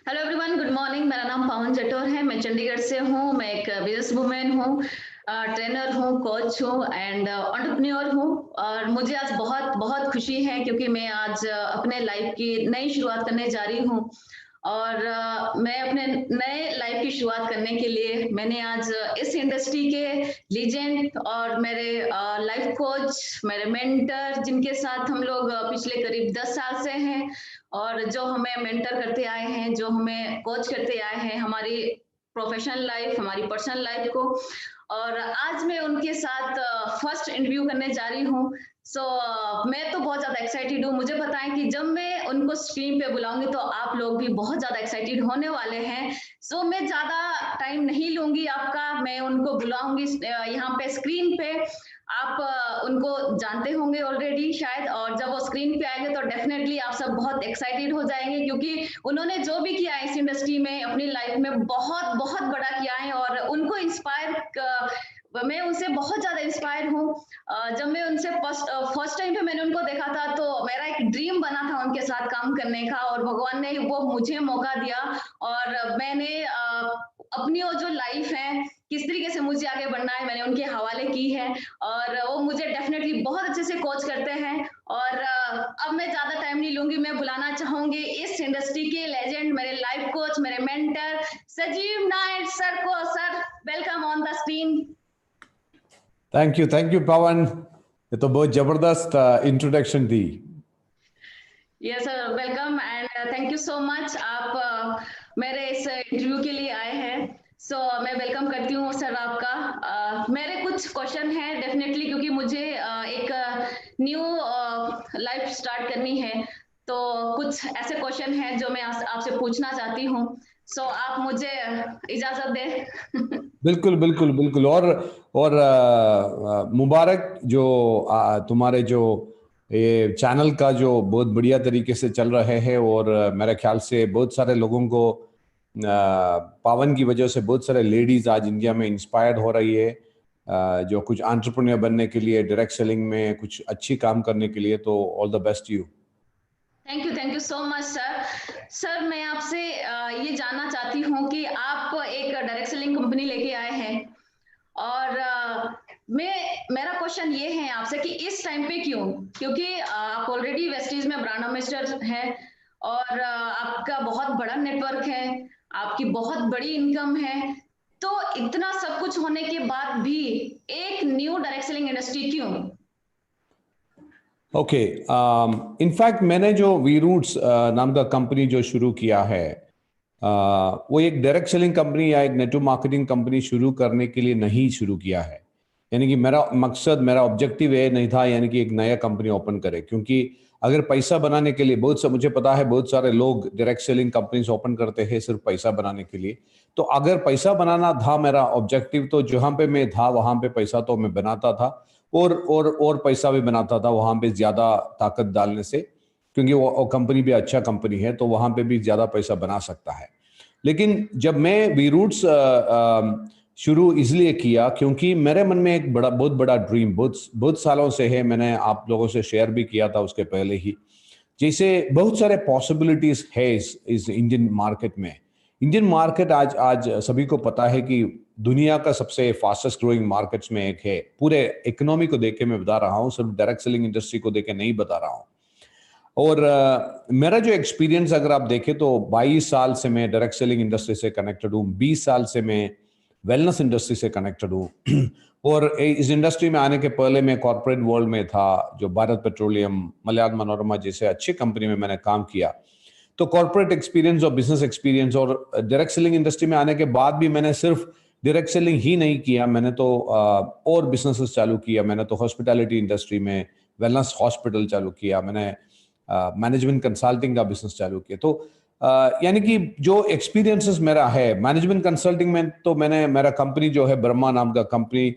Hello everyone, good morning. मेरा नाम पवन जटोर है। मैं चंडीगढ़ से हूँ। मैं एक बिजनेस वुमेन हूँ, ट्रेनर हूँ, कोच हूँ एंड एंटरप्रेन्योर हूँ। और मुझे आज बहुत बहुत खुशी है क्योंकि मैं आज अपने लाइफ की नई शुरुआत करने जा रही हूँ। और मैं अपने नए लाइफ की शुरुआत करने के लिए मैंने आज इस इंडस्ट्री के लीजेंड और मेरे लाइफ कोच, मेरे मेंटर, जिनके साथ हम लोग पिछले करीब 10 साल से हैं और जो हमें मेंटर करते आए हैं, जो हमें कोच करते आए हैं हमारी प्रोफेशनल लाइफ, हमारी पर्सनल लाइफ को। और आज मैं उनके साथ फर्स्ट इंटरव्यू करने जा रही हूँ। मैं तो बहुत ज्यादा एक्साइटेड हूँ। मुझे बताएं कि जब मैं उनको स्क्रीन पे बुलाऊंगी तो आप लोग भी बहुत ज्यादा एक्साइटेड होने वाले हैं। मैं ज्यादा टाइम नहीं लूंगी आपका, मैं उनको बुलाऊंगी यहाँ पे स्क्रीन पे। आप उनको जानते होंगे ऑलरेडी शायद, और जब वो स्क्रीन पे आएंगे तो डेफिनेटली आप सब बहुत एक्साइटेड हो जाएंगे क्योंकि उन्होंने जो भी किया है इस इंडस्ट्री में अपनी लाइफ में बहुत बहुत बड़ा किया है और उनको मैं उनसे बहुत ज्यादा इंस्पायर हूँ। जब मैं उनसे फर्स्ट टाइम पे मैंने उनको देखा था तो मेरा एक ड्रीम बना था उनके साथ काम करने का, और भगवान ने वो मुझे मौका दिया। और मैंने अपनी वो जो लाइफ है, किस तरीके से मुझे आगे बढ़ना है, मैंने उनके हवाले की है। और वो मुझे डेफिनेटली बहुत अच्छे से कोच करते हैं। और अब मैं ज्यादा टाइम नहीं लूंगी, मैं बुलाना चाहूंगी इस इंडस्ट्री के लेजेंड, मेरे लाइफ कोच, मेरे मेंटर सजीव नाइट सर को। Sir, welcome on the screen. Thank you Pawan. ये तो बहुत जबरदस्त इंट्रोडक्शन थी। Yes sir, welcome and thank you so much. आप मेरे इस इंटरव्यू के लिए आए हैं। मैं वेलकम करती हूँ सर आपका। मेरे कुछ क्वेश्चन हैं डेफिनेटली, क्योंकि मुझे एक न्यू लाइफ स्टार्ट करनी है। तो कुछ ऐसे क्वेश्चन हैं जो मैं आपसे पूछना चाहती हूँ। आप मुझे इजाजत दें। बिल्कुल बिल्कुल बिल्कुल। और मुबारक जो तुम्हारे जो ये चैनल का जो बहुत बढ़िया तरीके से चल रहे हैं। और मेरे ख्याल से बहुत सारे लोगों को पावन की वजह से बहुत सारे लेडीज आज इंडिया में इंस्पायर्ड हो रही है, जो कुछ एंटरप्रेन्योर बनने के लिए, डायरेक्ट सेलिंग में कुछ अच्छी काम करने के लिए। तो all the best you. Thank you so much sir. Sir, मैं आपसे ये जानना चाहती हूँ कि आप एक डायरेक्ट सेलिंग कंपनी लेके आए हैं, और मेरा क्वेश्चन ये है आपसे कि इस टाइम पे क्यों? क्योंकि आप ऑलरेडी वेस्टीज में ब्रांड एम्बेसडर हैं और आपका बहुत बड़ा नेटवर्क है, आपकी बहुत बड़ी इनकम है। तो इतना सब कुछ होने के बाद भी एक न्यू डायरेक्ट सेलिंग इंडस्ट्री क्यों? ओके, इनफैक्ट मैंने जो वी रूट्स नाम का कंपनी जो शुरू किया है, वो एक डायरेक्ट सेलिंग कंपनी या एक नेटवर्क मार्केटिंग कंपनी शुरू करने के लिए नहीं शुरू किया है। यानी कि मेरा मकसद, मेरा ऑब्जेक्टिव ये नहीं था यानी कि एक नया कंपनी ओपन करे। क्योंकि अगर पैसा बनाने के लिए, बहुत सा मुझे पता है बहुत सारे लोग डायरेक्ट सेलिंग कंपनीज ओपन करते हैं सिर्फ पैसा बनाने के लिए। तो अगर पैसा बनाना था मेरा ऑब्जेक्टिव, तो जहां पे मैं था वहां पे पैसा तो मैं बनाता था, और पैसा भी बनाता था वहां पे ज्यादा ताकत डालने से। क्योंकि वो कंपनी भी अच्छा कंपनी है तो वहां पे भी ज्यादा पैसा बना सकता है। लेकिन जब मैं वी रूट्स शुरू इसलिए किया क्योंकि मेरे मन में एक बहुत बड़ा ड्रीम बहुत बहुत सालों से है। मैंने आप लोगों से शेयर भी किया था उसके पहले ही। जैसे बहुत सारे पॉसिबिलिटीज है इस इंडियन मार्केट में। इंडियन मार्केट आज आज सभी को पता है कि दुनिया का सबसे फास्टेस्ट ग्रोइंग मार्केट्स में एक है। पूरे इकोनॉमी को देख के मैं बता रहा हूँ, सिर्फ डायरेक्ट सेलिंग इंडस्ट्री को देख के नहीं बता रहा हूँ। और मेरा जो एक्सपीरियंस अगर आप देखें तो 22 साल से मैं डायरेक्ट सेलिंग इंडस्ट्री से कनेक्टेड हूँ, 20 साल से मैं वेलनेस इंडस्ट्री से कनेक्टेड हूँ। और इस इंडस्ट्री में आने के पहले मैं कॉर्पोरेट वर्ल्ड में था, जो भारत पेट्रोलियम, मलयान मनोरमा जैसे अच्छी कंपनी में मैंने काम किया। तो कॉर्पोरेट एक्सपीरियंस और बिजनेस एक्सपीरियंस, और डायरेक्ट सेलिंग इंडस्ट्री में आने के बाद भी मैंने सिर्फ डायरेक्ट सेलिंग ही नहीं किया, मैंने तो और बिजनेसेस चालू किया। मैंने तो हॉस्पिटैलिटी इंडस्ट्री में वेलनेस हॉस्पिटल चालू किया, मैंने मैनेजमेंट कंसल्टिंग का बिजनेस चालू किया। तो यानी कि जो एक्सपीरियंसेस मेरा है मैनेजमेंट कंसल्टिंग में, तो मैंने मेरा कंपनी जो है ब्रह्मा नाम का कंपनी,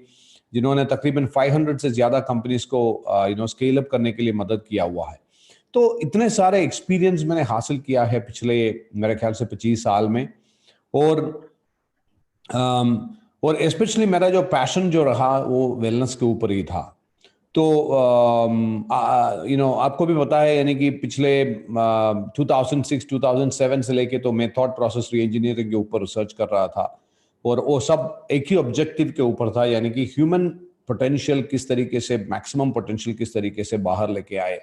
जिन्होंने तकरीबन 500 से ज्यादा कंपनीज को स्केल अप करने के लिए मदद किया हुआ है। तो इतने सारे एक्सपीरियंस मैंने हासिल किया है पिछले मेरे ख्याल से 25 साल में। और और स्पेशली मेरा जो पैशन जो रहा वो वेलनेस के ऊपर ही था। तो आपको भी पता है, यानी कि पिछले 2006-2007 से लेके तो मैं थॉट प्रोसेस री इंजीनियरिंग के ऊपर रिसर्च कर रहा था, और वो सब एक ही ऑब्जेक्टिव के ऊपर था, यानी कि ह्यूमन पोटेंशियल किस तरीके से, मैक्सिमम पोटेंशियल किस तरीके से बाहर लेके आए।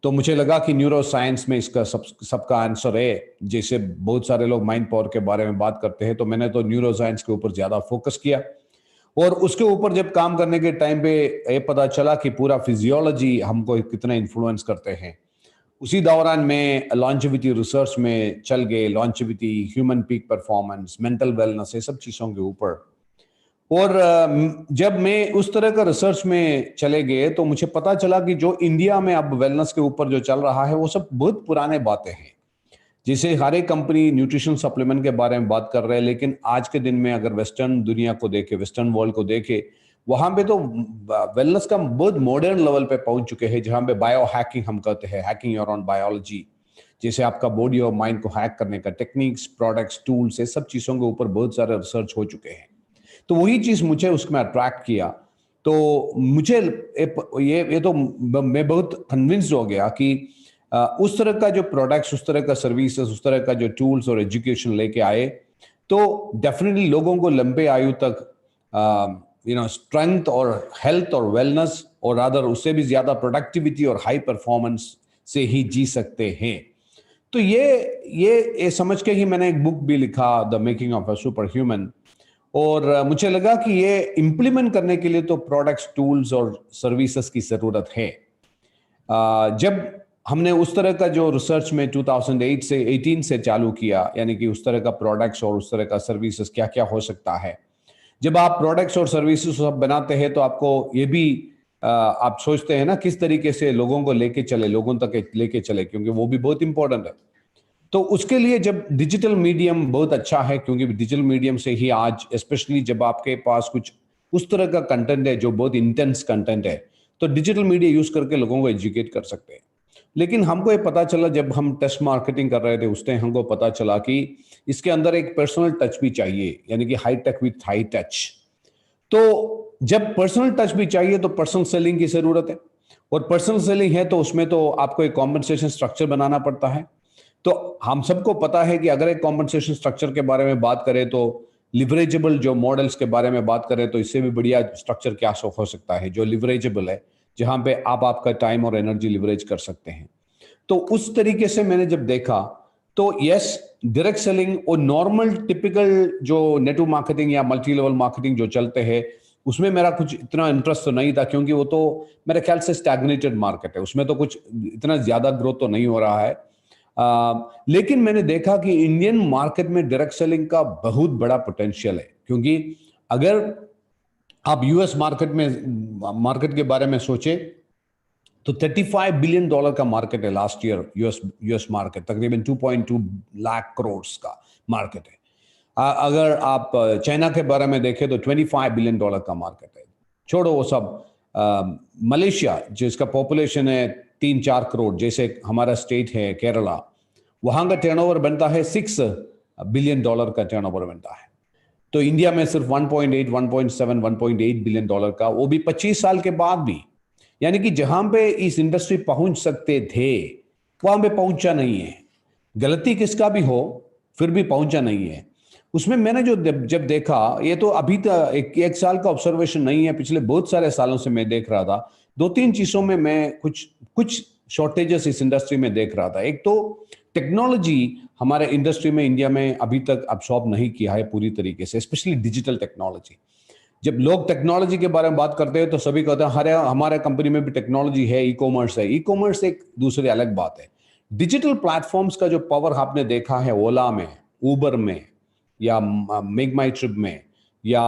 तो मुझे लगा कि न्यूरो साइंस में इसका सबका आंसर है। जैसे बहुत सारे लोग माइंड पावर के बारे में बात करते हैं, तो मैंने तो न्यूरो साइंस के ऊपर ज्यादा फोकस किया, और उसके ऊपर जब काम करने के टाइम पे ये पता चला कि पूरा फिजियोलॉजी हमको कितना इन्फ्लुएंस करते हैं। उसी दौरान मैं लॉन्जेविटी रिसर्च में चल गए, longevity, human peak performance, mental wellness, ये सब चीजों के ऊपर। और जब मैं उस तरह का रिसर्च में चले गए तो मुझे पता चला कि जो इंडिया में अब वेलनेस के ऊपर जो चल रहा है वो सब बहुत पुराने बातें हैं। जैसे हर एक कंपनी न्यूट्रिशन सप्लीमेंट के बारे में बात कर रहे हैं, लेकिन आज के दिन में अगर वेस्टर्न दुनिया को देखे, वेस्टर्न वर्ल्ड को देखे, वहां पे तो वेलनेस का बहुत मॉडर्न लेवल पे पहुंच चुके हैं, जहां पे बायो हैकिंग हम कहते हैं, हैकिंग योर ऑन बायोलॉजी, जैसे आपका बॉडी और माइंड को हैक करने का टेक्निक्स, प्रोडक्ट्स, टूल्स, ये सब चीजों के ऊपर बहुत सारे रिसर्च हो चुके हैं। तो वही चीज मुझे उसमें अट्रैक्ट किया। तो मुझे ये तो मैं बहुत कन्विंस्ड हो गया कि उस तरह का जो प्रोडक्ट्स, उस तरह का सर्विसेज, उस तरह का जो टूल्स और एजुकेशन लेके आए तो डेफिनेटली लोगों को लंबे आयु तक स्ट्रेंथ और हेल्थ और वेलनेस, और अदर उससे भी ज्यादा प्रोडक्टिविटी और हाई परफॉर्मेंस से ही जी सकते हैं। तो ये समझ के ही मैंने एक बुक भी लिखा, the making of a super human. और मुझे लगा कि ये इम्प्लीमेंट करने के लिए तो प्रोडक्ट्स, टूल्स और सर्विसेज की जरूरत है। जब हमने उस तरह का जो रिसर्च में 2008 से 18 से चालू किया, यानी कि उस तरह का प्रोडक्ट्स और उस तरह का सर्विसेज क्या क्या हो सकता है। जब आप प्रोडक्ट्स और सर्विसेज सब बनाते हैं तो आपको ये भी आप सोचते हैं ना किस तरीके से लोगों को लेके चले, लोगों तक लेके चले, क्योंकि वो भी बहुत इंपॉर्टेंट है। तो उसके लिए जब डिजिटल मीडियम बहुत अच्छा है, क्योंकि डिजिटल मीडियम से ही आज, स्पेशली जब आपके पास कुछ उस तरह का कंटेंट है जो बहुत इंटेंस कंटेंट है, तो डिजिटल मीडिया यूज करके लोगों को एजुकेट कर सकते हैं। लेकिन हमको ये पता चला, जब हम टेस्ट मार्केटिंग कर रहे थे उस टाइम हमको पता चला कि इसके अंदर एक पर्सनल टच भी चाहिए, यानी कि high tech with high touch. तो जब पर्सनल टच भी चाहिए तो पर्सनल सेलिंग की जरूरत है, और पर्सनल सेलिंग है तो उसमें तो आपको एक कॉम्पनसेशन स्ट्रक्चर बनाना पड़ता है। तो हम सबको पता है कि अगर एक कॉम्पनसेशन स्ट्रक्चर के बारे में बात करें तो लिवरेजेबल जो मॉडल्स के बारे में बात करें तो इससे भी बढ़िया स्ट्रक्चर क्या हो सकता है जो लिवरेजेबल है, जहां पे आप आपका टाइम और एनर्जी लिवरेज कर सकते हैं। तो उस तरीके से मैंने जब देखा तो यस, डायरेक्ट सेलिंग और नॉर्मल टिपिकल जो नेटवर्क मार्केटिंग या मल्टी लेवल मार्केटिंग जो चलते हैं उसमें मेरा कुछ इतना इंटरेस्ट तो नहीं था, क्योंकि वो तो मेरे ख्याल से स्टैग्नेटेड मार्केट है, उसमें तो कुछ इतना ज्यादा ग्रोथ तो नहीं हो रहा है। लेकिन मैंने देखा कि इंडियन मार्केट में डायरेक्ट सेलिंग का बहुत बड़ा पोटेंशियल है, क्योंकि अगर आप यूएस मार्केट के बारे में सोचे तो $35 बिलियन का मार्केट है लास्ट ईयर। यूएस मार्केट तकरीबन 2.2 लाख करोड़ का मार्केट है। अगर आप चाइना के बारे में देखें तो $25 बिलियन का मार्केट है। छोड़ो वो सब, मलेशिया जिसका पॉपुलेशन है 3-4 करोड़, जैसे हमारा स्टेट है केरला, वहां का टर्नओवर बनता है $6 बिलियन का टर्नओवर बनता है। तो इंडिया में सिर्फ 1.8, 1.7, 1.8 बिलियन का, वो भी 25 साल के बाद भी। यानी कि जहां पे इस इंडस्ट्री पहुंच सकते थे वहां पे पहुंचा नहीं है। गलती किसका भी हो फिर भी पहुंचा नहीं है। उसमें मैंने जो जब देखा, ये तो अभी तक एक साल का ऑब्जर्वेशन नहीं है, पिछले बहुत सारे सालों से मैं देख रहा था। 2-3 चीजों में मैं कुछ शॉर्टेजेस इस इंडस्ट्री में देख रहा था। एक तो टेक्नोलॉजी हमारे इंडस्ट्री में, इंडिया में अभी तक अब्सॉर्ब नहीं किया है पूरी तरीके से, स्पेशली डिजिटल टेक्नोलॉजी। जब लोग टेक्नोलॉजी के बारे में बात करते हैं तो सभी कहते हैं हमारे कंपनी में भी टेक्नोलॉजी है, ई कॉमर्स है। ई कॉमर्स एक दूसरी अलग बात है। डिजिटल प्लेटफॉर्म्स का जो पावर आपने देखा है ओला में, उबर में, या मेक माई ट्रिप में, या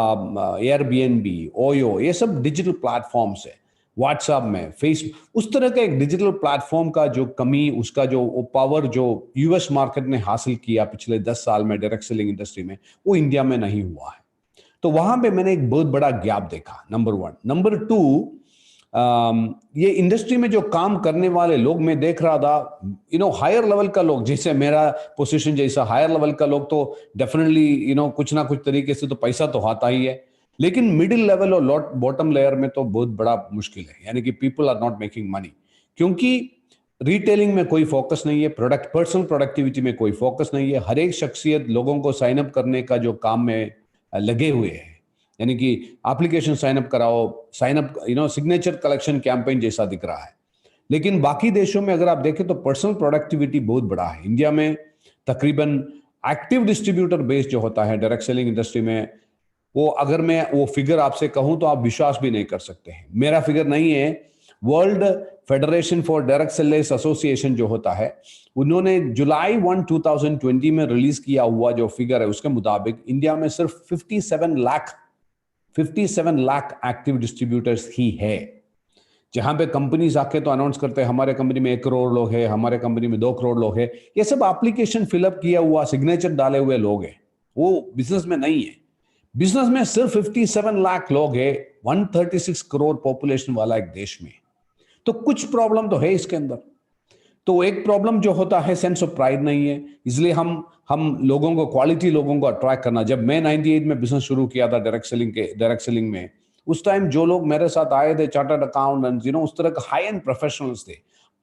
एयरबीएनबी, ओयो, ये सब डिजिटल प्लेटफॉर्म्स है। व्हाट्सएप में, फेसबुक, उस तरह का एक डिजिटल प्लेटफॉर्म का जो कमी, उसका जो पावर जो यूएस मार्केट ने हासिल किया पिछले 10 साल में डायरेक्ट सेलिंग इंडस्ट्री में, वो इंडिया में नहीं हुआ है। तो वहां पे मैंने एक बहुत बड़ा गैप देखा, नंबर 1। नंबर 2, ये इंडस्ट्री में जो काम करने वाले लोग मैं देख रहा था, हायर लेवल का लोग, जैसे मेरा पोजीशन जैसा हायर लेवल का लोग, तो डेफिनेटली कुछ ना कुछ तरीके से तो पैसा तो आता ही है। लेकिन मिडिल लेवल और बॉटम लेयर में तो बहुत बड़ा मुश्किल है, यानी कि people are not making money, क्योंकि रिटेलिंग में कोई फोकस नहीं है, पर्सनल प्रोडक्टिविटी में कोई फोकस नहीं है। हर एक शख्सियत लोगों को साइन अप करने का जो काम में लगे हुए हैं, यानी कि एप्लीकेशन साइन अप कराओ, sign up signature collection campaign जैसा दिख रहा है। लेकिन बाकी देशों में अगर आप देखें तो पर्सनल प्रोडक्टिविटी बहुत बड़ा है। इंडिया में तकरीबन एक्टिव डिस्ट्रीब्यूटर बेस जो होता है डायरेक्ट सेलिंग इंडस्ट्री में, वो अगर मैं वो फिगर आपसे कहूं तो आप विश्वास भी नहीं कर सकते हैं। मेरा फिगर नहीं है, world federation for direct sellers association जो होता है, उन्होंने जुलाई 1 2020 में रिलीज किया हुआ जो फिगर है उसके मुताबिक इंडिया में सिर्फ 57 लाख एक्टिव डिस्ट्रीब्यूटर्स ही है। जहां पे कंपनीज आके तो अनाउंस करते हैं हमारे कंपनी में 1 करोड़ लोग हैं, हमारे कंपनी में 2 करोड़ लोग हैं, ये सब एप्लीकेशन फिलअप किया हुआ सिग्नेचर डाले हुए लोग हैं, वो बिजनेस में नहीं है। बिजनेस में सिर्फ 57 लाख लोग हैं 136 करोड़ पॉपुलेशन वाला एक देश में। तो कुछ प्रॉब्लम तो है इसके अंदर। तो एक प्रॉब्लम जो होता है सेंस ऑफ प्राइड नहीं है, इसलिए हम लोगों को, क्वालिटी लोगों को अट्रैक्ट करना। जब मैं 98 में बिजनेस शुरू किया था डायरेक्ट सेलिंग में, उस टाइम जो लोग मेरे साथ आए थे, चार्टर्ड अकाउंटेंट्स, उस तरह का हाई एंड प्रोफेशनल्स थे।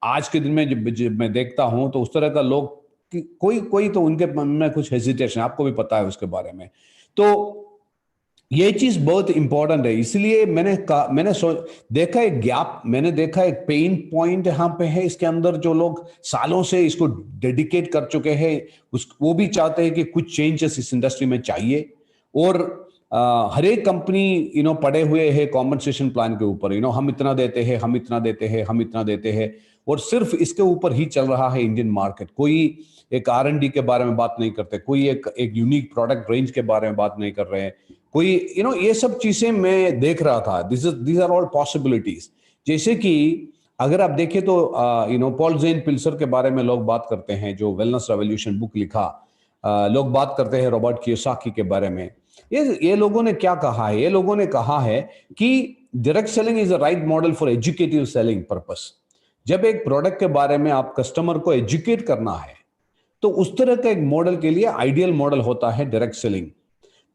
आज के दिन में जब मैं देखता हूं तो उस तरह का लोग कोई तो उनके मन में कुछ हेजिटेशन, आपको भी पता है उसके बारे में। तो ये चीज बहुत इंपॉर्टेंट है, इसलिए देखा एक गैप, मैंने देखा एक पेन पॉइंट यहाँ पे है इसके अंदर। जो लोग सालों से इसको डेडिकेट कर चुके हैं, वो भी चाहते हैं कि कुछ चेंजेस इस इंडस्ट्री में चाहिए। और हर एक कंपनी पड़े हुए है कॉम्पनसेशन प्लान के ऊपर, हम इतना देते हैं, हम इतना देते हैं, हम इतना देते हैं, और सिर्फ इसके ऊपर ही चल रहा है इंडियन मार्केट। कोई एक R&D के बारे में बात नहीं करते, कोई एक यूनिक प्रोडक्ट रेंज के बारे में बात नहीं कर रहे हैं, कोई ये सब चीजें मैं देख रहा था। These are all possibilities. जैसे कि अगर आप देखें तो पॉल जेन पिल्सर के बारे में लोग बात करते हैं, जो वेलनेस रेवोल्यूशन बुक लिखा। लोग बात करते हैं रॉबर्ट कियोसाकी के बारे में। ये लोगों ने क्या कहा है? ये लोगों ने कहा है कि direct selling is a right model for educative selling purpose. जब एक प्रोडक्ट के बारे में आप कस्टमर को एजुकेट करना है, तो उस तरह का एक मॉडल के लिए आइडियल मॉडल होता है डायरेक्ट सेलिंग।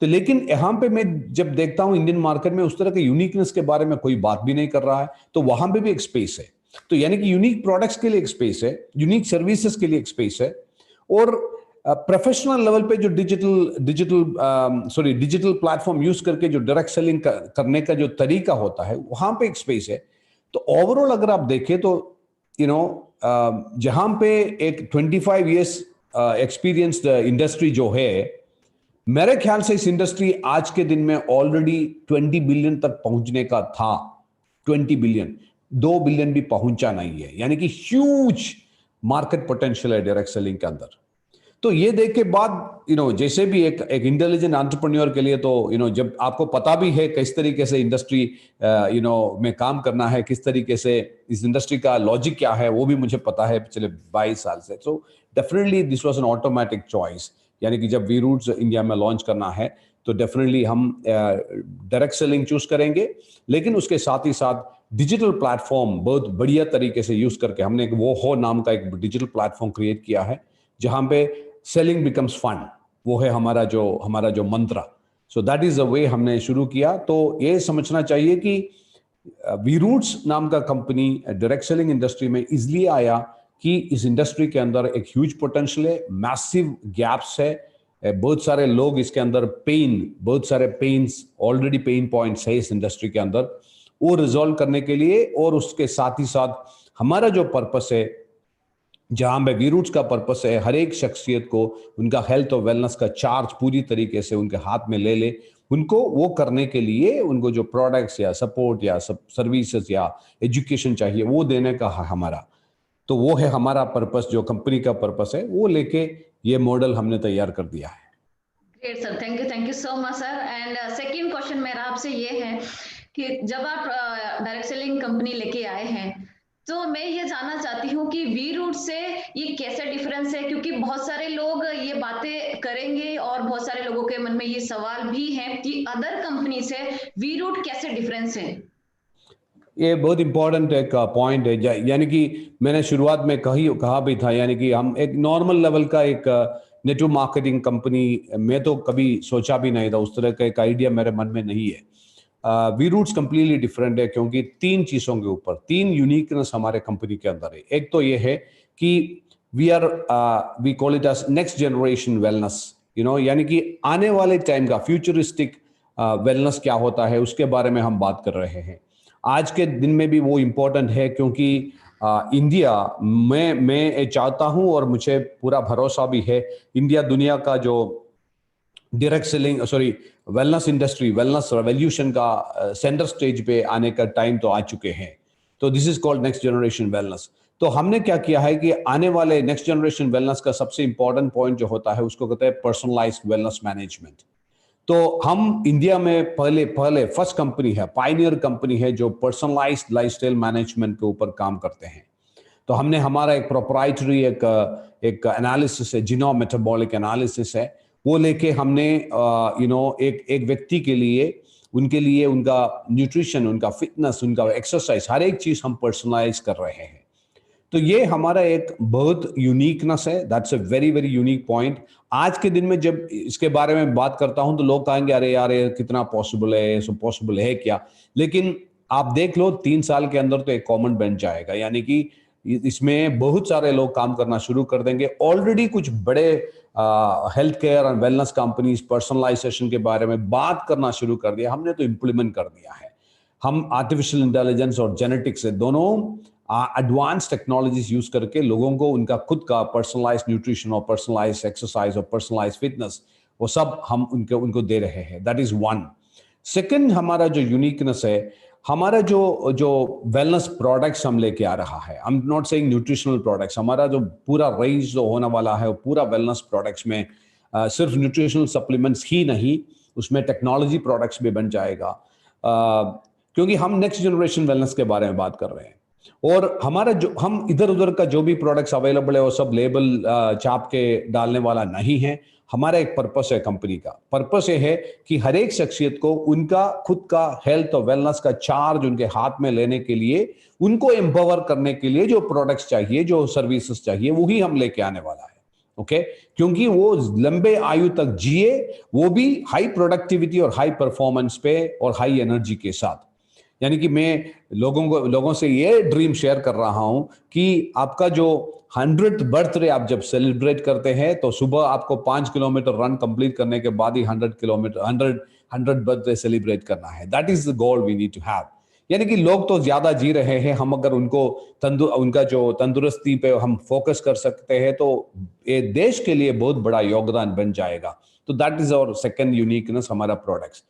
तो लेकिन यहां पे मैं जब देखता हूं इंडियन मार्केट में उस तरह के यूनिकनेस के बारे में कोई बात भी नहीं कर रहा है, तो वहां पे भी एक स्पेस है। तो यानी कि यूनिक प्रोडक्ट्स के लिए एक स्पेस है, यूनिक सर्विसेज के लिए एक स्पेस है, और प्रोफेशनल लेवल पे जो डिजिटल प्लेटफॉर्म यूज करके जो डायरेक्ट सेलिंग करने का जो तरीका होता है, वहां पे एक स्पेस है। तो ओवरऑल अगर आप देखें तो जहां पे एक 25 इयर्स एक्सपीरियंस्ड इंडस्ट्री जो है, मेरे ख्याल से इस इंडस्ट्री आज के दिन में ऑलरेडी 20 बिलियन तक पहुंचने का था। 20 बिलियन, 2 बिलियन भी पहुंचा नहीं है, यानी कि ह्यूज मार्केट पोटेंशियल है डायरेक्ट सेलिंग के अंदर। तो ये देख के बाद जैसे भी एक इंटेलिजेंट एंटरप्रेन्योर के लिए, तो जब आपको पता भी है किस तरीके से इंडस्ट्री में काम करना है, किस तरीके से इस इंडस्ट्री का लॉजिक क्या है, वो भी मुझे पता है पिछले 22 साल से। So definitely this was an automatic choice, यानी कि जब वी रूट्स इंडिया में लॉन्च करना है तो डेफिनेटली हम डायरेक्ट सेलिंग चूज करेंगे, लेकिन उसके साथ ही साथ डिजिटल प्लेटफॉर्म बहुत बढ़िया तरीके से यूज करके हमने एक वो हो नाम का एक डिजिटल प्लेटफॉर्म क्रिएट किया है, जहां पे सेलिंग बिकम्स फन। वो है हमारा जो मंत्र। So that is the way हमने शुरू किया। तो ये समझना चाहिए कि वी रूट्स नाम का कंपनी डायरेक्ट सेलिंग इंडस्ट्री में इसलिए आया कि इस इंडस्ट्री के अंदर एक ह्यूज पोटेंशियल है, मैसिव गैप्स है, बहुत सारे लोग इसके अंदर बहुत सारे पेन्स, ऑलरेडी पेन पॉइंट्स है इस इंडस्ट्री के अंदर, वो रिजॉल्व करने के लिए। और उसके साथ ही साथ हमारा जो पर्पस है, जहां पे वी रूट्स का पर्पस है, हर एक शख्सियत को उनका हेल्थ और वेलनेस का चार्ज पूरी तरीके से उनके हाथ में ले उनको वो करने के लिए उनको जो प्रोडक्ट्स या सपोर्ट या सर्विसेज या एजुकेशन चाहिए वो देने का हमारा, तो वो है हमारा पर्पस। जो कंपनी का पर्पस है वो लेके ये मॉडल हमने तैयार कर दिया है। Great sir, thank you so much sir. And second question मेरा आपसे ये है कि जब आप डायरेक्ट सेलिंग कंपनी लेके आए हैं, तो मैं ये जानना चाहती हूँ कि वी रूट से ये कैसे डिफरेंस है, क्योंकि बहुत सारे लोग ये बातें करेंगे और बहुत सारे लोगों के मन में ये सवाल भी है कि अदर कंपनी से वी रूट कैसे डिफरेंस है। ये बहुत इंपॉर्टेंट एक पॉइंट है, यानी कि मैंने शुरुआत में कहा भी था, यानी कि हम एक नॉर्मल लेवल का नेटवर्क मार्केटिंग कंपनी में तो कभी सोचा भी नहीं था, उस तरह का एक आइडिया मेरे मन में नहीं है। वी रूट्स कंप्लीटली डिफरेंट है, क्योंकि तीन चीजों के ऊपर तीन यूनिकनेस हमारे कंपनी के अंदर है। एक तो ये है कि we call it as next generation wellness, यानी कि आने वाले टाइम का फ्यूचरिस्टिक वेलनेस क्या होता है उसके बारे में हम बात कर रहे हैं। आज के दिन में भी वो इम्पोर्टेंट है, क्योंकि इंडिया मैं चाहता हूं और मुझे पूरा भरोसा भी है, इंडिया दुनिया का जो direct selling wellness industry, wellness revolution का सेंटर स्टेज पे आने का टाइम तो आ चुके हैं। तो this is called next generation wellness. तो हमने क्या किया है कि आने वाले नेक्स्ट जनरेशन वेलनेस का सबसे इंपॉर्टेंट पॉइंट जो होता है उसको कहते हैं पर्सनलाइज्ड वेलनेस मैनेजमेंट। तो हम इंडिया में पहले फर्स्ट कंपनी है, पायनियर कंपनी है जो पर्सनलाइज्ड लाइफस्टाइल मैनेजमेंट के ऊपर काम करते हैं। तो हमने हमारा एक प्रोप्राइटरी एक एनालिसिस है, जीनोम मेटाबॉलिक एनालिसिस है, वो लेके हमने एक व्यक्ति के लिए उनका न्यूट्रिशन, उनका फिटनेस, उनका एक्सरसाइज, हर एक चीज हम पर्सनलाइज कर रहे हैं। तो ये हमारा एक बहुत यूनिकनेस है, that's a very very unique point. आज के दिन में जब इसके बारे में बात करता हूं तो लोग कहेंगे अरे यार ये कितना पॉसिबल है, सब पॉसिबल है क्या? लेकिन आप देख लो 3 साल के अंदर तो एक कॉमन बन जाएगा, यानी कि इसमें बहुत सारे लोग काम करना शुरू कर देंगे। ऑलरेडी कुछ बड़े हेल्थ केयर और वेलनेस कंपनीज पर्सनलाइजेशन के बारे में बात करना शुरू कर दिया, हमने तो इम्प्लीमेंट कर दिया है। हम आर्टिफिशियल इंटेलिजेंस और जेनेटिक्स से दोनों एडवांस टेक्नोलॉजीज यूज करके लोगों को उनका खुद का पर्सनलाइज न्यूट्रिशन और पर्सनलाइज एक्सरसाइज और पर्सनलाइज फिटनेस वो सब हम उनको दे रहे हैं। That is one. सेकंड, हमारा जो यूनिकनेस है, हमारा जो वेलनेस प्रोडक्ट्स हम लेके आ रहा है, I am not saying nutritional products, हमारा जो पूरा रेंज जो होने वाला है वो पूरा वेलनेस प्रोडक्ट्स में सिर्फ न्यूट्रिशनल सप्लीमेंट्स ही नहीं, उसमें टेक्नोलॉजी प्रोडक्ट्स भी बन जाएगा, क्योंकि हम नेक्स्ट जनरेशन वेलनेस के बारे में बात कर रहे हैं। और हमारा जो हम इधर उधर का जो भी प्रोडक्ट्स अवेलेबल है वो सब लेबल छाप के डालने वाला नहीं है। हमारा एक पर्पस है, कंपनी का पर्पस ये है कि हर एक शख्सियत को उनका खुद का हेल्थ और वेलनेस का चार्ज उनके हाथ में लेने के लिए, उनको एम्पावर करने के लिए जो प्रोडक्ट्स चाहिए, जो सर्विसेज चाहिए, वही हम लेके आने वाला है। ओके, क्योंकि वो लंबे आयु तक जिए, वो भी हाई प्रोडक्टिविटी और हाई परफॉर्मेंस पे और हाई एनर्जी के साथ। यानी कि मैं लोगों से ये ड्रीम शेयर कर रहा हूं कि आपका जो 100th बर्थडे आप जब सेलिब्रेट करते हैं तो सुबह आपको 5 किलोमीटर रन कंप्लीट करने के बाद ही 100 बर्थडे सेलिब्रेट करना है। That is the goal we need to have. यानी कि लोग तो ज्यादा जी रहे हैं, हम अगर उनका जो तंदुरुस्ती पे हम फोकस कर सकते हैं तो ये देश के लिए बहुत बड़ा योगदान बन जाएगा। तो that is our second uniqueness, हमारा प्रोडक्ट्स।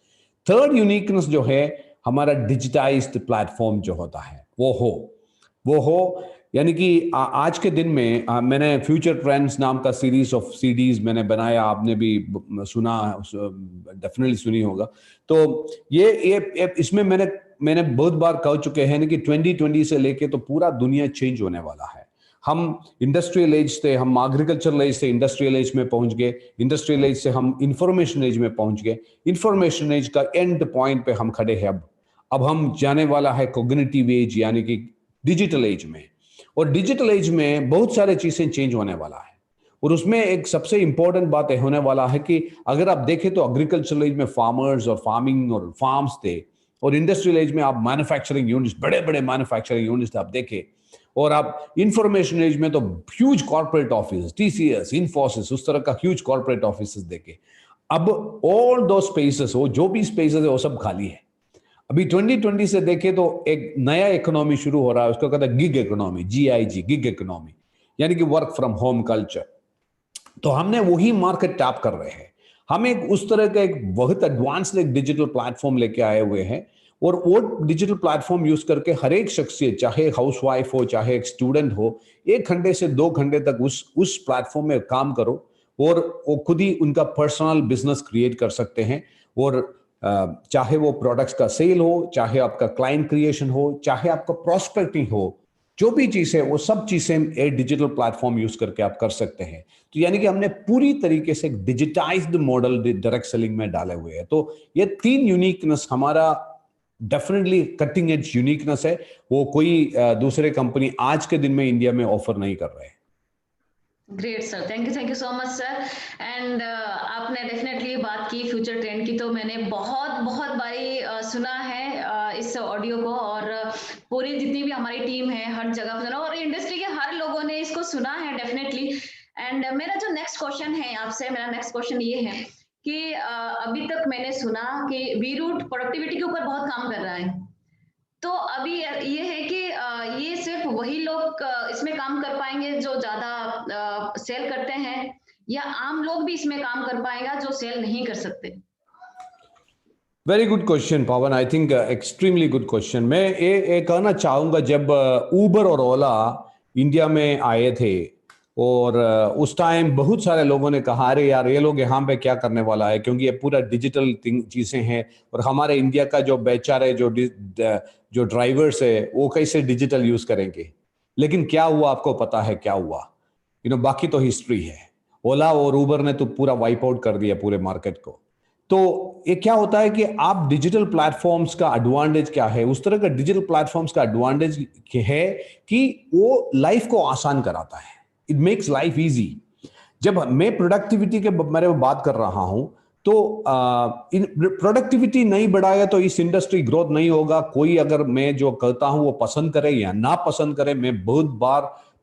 थर्ड यूनिकनेस जो है, हमारा डिजिटाइज्ड प्लेटफॉर्म जो होता है वो हो यानी कि आज के दिन में मैंने फ्यूचर ट्रेंड्स नाम का सीरीज ऑफ सीडीज मैंने बनाया, आपने भी सुना, डेफिनेटली सुनी होगा। तो ये इसमें मैंने बहुत बार कह चुके हैं कि 2020 से लेके तो पूरा दुनिया चेंज होने वाला है। हम इंडस्ट्रियल एज से, हम एग्रीकल्चरल एज से इंडस्ट्रियल एज में पहुंच गए, इंडस्ट्रियल एज से हम इंफॉर्मेशन एज में पहुंच गए, इंफॉर्मेशन एज का एंड पॉइंट पे हम खड़े हैं। अब हम जाने वाला है कॉग्निटिव एज, यानी कि डिजिटल एज में। और डिजिटल एज में बहुत सारे चीजें चेंज होने वाला है, और उसमें एक सबसे इंपॉर्टेंट बात होने वाला है कि अगर आप देखें तो एग्रीकल्चरल एज में फार्मर्स और फार्मिंग और फार्म्स थे, और इंडस्ट्रियल एज में आप मैन्युफैक्चरिंग यूनिट्स, बड़े बड़े मैन्युफैक्चरिंग यूनिट्स आप देखें, और आप इंफॉर्मेशन एज में तो huge corporate office, TCS, Infosys, उस तरह का ह्यूज कॉर्पोरेट ऑफिस देखे। अब ऑल दो स्पेसेस, वो जो भी स्पेसेस है वो सब खाली है। अभी 2020 से देखें तो एक नया इकोनॉमी शुरू हो रहा है, उसको कहते हैं gig economy, GIG, gig economy, यानी कि वर्क फ्रॉम होम कल्चर। तो हमने वही मार्केट टैप कर रहे हैं। हम एक उस तरह का एक बहुत एडवांस्ड एक डिजिटल प्लेटफॉर्म लेके आए हुए हैं, और वो डिजिटल प्लेटफॉर्म यूज करके हर एक शख्सियत, चाहे हाउसवाइफ हो, चाहे एक स्टूडेंट हो, 1 घंटे से 2 घंटे तक उस प्लेटफॉर्म में काम करो, और वो खुद ही उनका पर्सनल बिजनेस क्रिएट कर सकते हैं। और चाहे वो प्रोडक्ट्स का सेल हो, चाहे आपका क्लाइंट क्रिएशन हो, चाहे आपका प्रोस्पेक्टिंग हो, जो भी चीज है वो सब चीजें एक डिजिटल प्लेटफॉर्म यूज करके आप कर सकते हैं। तो यानी कि हमने पूरी तरीके से एक डिजिटाइज्ड मॉडल डायरेक्ट सेलिंग में डाले हुए हैं। तो ये 3 यूनिकनेस हमारा डेफिनेटली कटिंग एज यूनिकनेस है, वो कोई दूसरे कंपनी आज के दिन में इंडिया में ऑफर नहीं कर रहे हैं। Great sir, thank you so much sir. And आपने डेफिनेटली बात की फ्यूचर ट्रेंड की, तो मैंने बहुत बहुत बारी सुना है इस ऑडियो को, और पूरी जितनी भी हमारी टीम है हर जगह पे सुना, और इंडस्ट्री के हर लोगों ने इसको सुना है डेफिनेटली। एंड मेरा जो नेक्स्ट क्वेश्चन है आपसे, मेरा नेक्स्ट क्वेश्चन ये है कि अभी तक मैंने सुना कि वी रूट प्रोडक्टिविटी के ऊपर बहुत काम कर रहा है, तो अभी ये है कि ये सिर्फ वही लोग इसमें काम कर पाएंगे जो ज्यादा सेल करते हैं, या आम लोग भी इसमें काम कर पाएगा जो सेल नहीं कर सकते? Very good question Pawan, I think extremely good question. मैं ये कहना चाहूंगा, जब उबर और ओला इंडिया में आए थे और उस टाइम बहुत सारे लोगों ने कहा अरे यार ये लोग यहाँ पे क्या करने वाला है, क्योंकि ये पूरा डिजिटल चीजें हैं और हमारे इंडिया का जो बेचारे जो ड्राइवर्स है वो कैसे डिजिटल यूज करेंगे। लेकिन क्या हुआ आपको पता है क्या हुआ? बाकी तो हिस्ट्री है। ओला और उबर ने तो पूरा वाइप आउट कर दिया पूरे मार्केट को। तो ये क्या होता है कि आप डिजिटल प्लेटफॉर्म्स का एडवांटेज क्या है? उस तरह का डिजिटल प्लेटफॉर्म्स का एडवांटेज है कि वो लाइफ को आसान कराता है, इट मेक्स लाइफ इजी। जब मैं प्रोडक्टिविटी के बारे में बात कर रहा हूं, तो प्रोडक्टिविटी नहीं बढ़ाया तो इस इंडस्ट्री ग्रोथ नहीं होगा। कोई अगर मैं जो कहता हूं वो पसंद करे या ना पसंद करे, मैं बहुत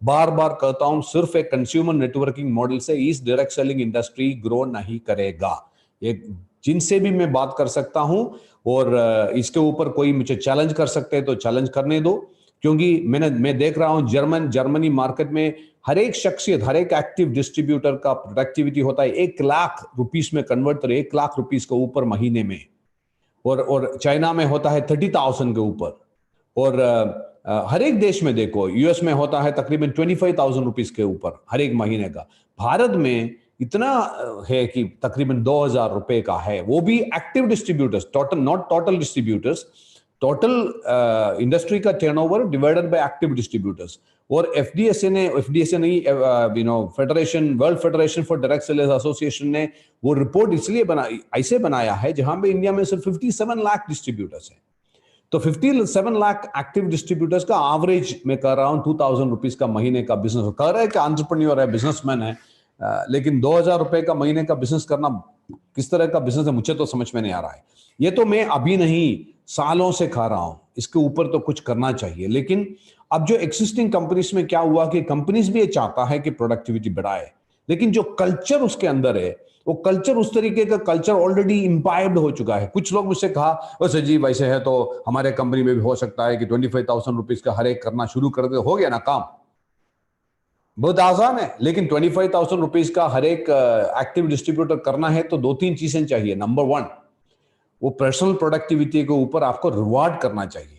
बार बार कहता हूं, सिर्फ एक कंज्यूमर नेटवर्किंग मॉडल से इस डायरेक्ट सेलिंग इंडस्ट्री ग्रो नहीं करेगा। एक जिनसे भी मैं बात कर सकता हूं, और इसके ऊपर कोई मुझे चैलेंज कर सकते हैं तो चैलेंज करने दो, क्योंकि मैं देख रहा हूं जर्मनी मार्केट में हर एक शख्सियत, हर एक एक्टिव डिस्ट्रीब्यूटर का प्रोडक्टिविटी होता है 1 लाख रुपीस में कन्वर्ट कर, 1 लाख रुपीस के ऊपर महीने में। और चाइना में होता है 30,000 के ऊपर। और हर एक देश में देखो, यूएस में होता है तकरीबन 25,000 रुपीस के ऊपर हर एक महीने का। भारत में इतना है कि तकरीबन 2,000 रुपए का है, वो भी active distributors, total not total distributors, total industry का turnover divided by active distributors. और एफडीएसए नहीं, federation, world federation for direct sellers association ने वो रिपोर्ट इसलिए ऐसे बनाया है जहां पे इंडिया में सिर्फ 57 लाख डिस्ट्रीब्यूटर्स है। तो 57 लाख एक्टिव डिस्ट्रीब्यूटर्स का एवरेज मैं कह रहा हूं 2,000 रुपीज का महीने का बिजनेस कह रहा है कि एंटरप्रेन्योर है, बिजनेसमैन है, लेकिन 2,000 रुपए का महीने का बिजनेस करना किस तरह का बिजनेस है मुझे तो समझ में नहीं आ रहा है। ये तो मैं अभी नहीं, सालों से खा रहा हूं, इसके ऊपर तो कुछ करना चाहिए। लेकिन अब जो एक्सिस्टिंग कंपनीज में क्या हुआ कि कंपनीज भी ये चाहता है कि प्रोडक्टिविटी बढ़ाए, लेकिन जो कल्चर उसके अंदर है, वो कल्चर उस तरीके का कल्चर ऑलरेडी इम्बाइब्ड हो चुका है। कुछ लोग मुझसे कहा वैसे जी वैसे है तो हमारे कंपनी में भी हो सकता है कि 25,000 रुपीज का हर एक करना शुरू कर दे, हो गया ना काम। बहुत आसान है, लेकिन 25,000 रुपीज का हर एक एक्टिव डिस्ट्रीब्यूटर करना है तो 2-3 चीजें चाहिए। नंबर 1, वो पर्सनल प्रोडक्टिविटी के ऊपर आपको रिवार्ड करना चाहिए।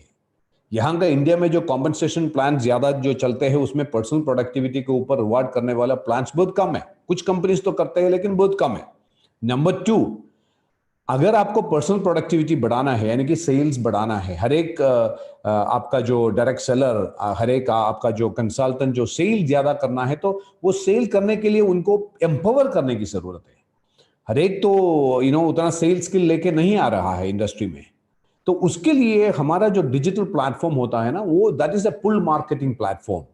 यहाँ का इंडिया में जो कॉम्पनसेशन प्लान ज्यादा जो चलते हैं उसमें पर्सनल प्रोडक्टिविटी के ऊपर रिवार्ड करने वाला प्लान बहुत कम है। कुछ कंपनीज तो करते हैं लेकिन बहुत कम है। नंबर 2, अगर आपको पर्सनल प्रोडक्टिविटी बढ़ाना है, यानी कि सेल्स बढ़ाना है, हर एक आपका जो डायरेक्ट सेलर, हर एक आपका जो कंसल्टेंट जो सेल ज्यादा करना है, तो वो सेल करने के लिए उनको एम्पावर करने की जरूरत है। हर एक तो उतना सेल्स स्किल लेके नहीं आ रहा है इंडस्ट्री में। तो उसके लिए हमारा जो डिजिटल प्लेटफॉर्म होता है ना, वो that is a pull marketing platform,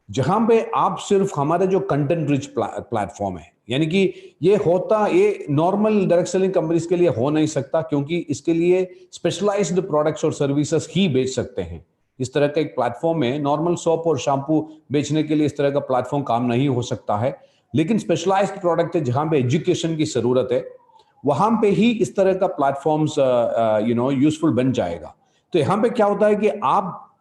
जहां पे आप सिर्फ हमारा जो कंटेंट रिच प्लेटफॉर्म है, यानी कि ये नॉर्मल डायरेक्ट सेलिंग कंपनीज के लिए हो नहीं सकता, क्योंकि इसके लिए स्पेशलाइज्ड प्रोडक्ट्स और सर्विसेज ही बेच सकते हैं। इस तरह का एक प्लेटफॉर्म है, नॉर्मल सोप और शैम्पू बेचने के लिए इस तरह का प्लेटफॉर्म काम नहीं हो सकता है। लेकिन स्पेशलाइज्ड प्रोडक्ट है जहां पे एजुकेशन की जरूरत है, वहां पे ही इस तरह का प्लेटफॉर्म्स यूजफुल बन जाएगा। तो यहां पे क्या होता है कि आप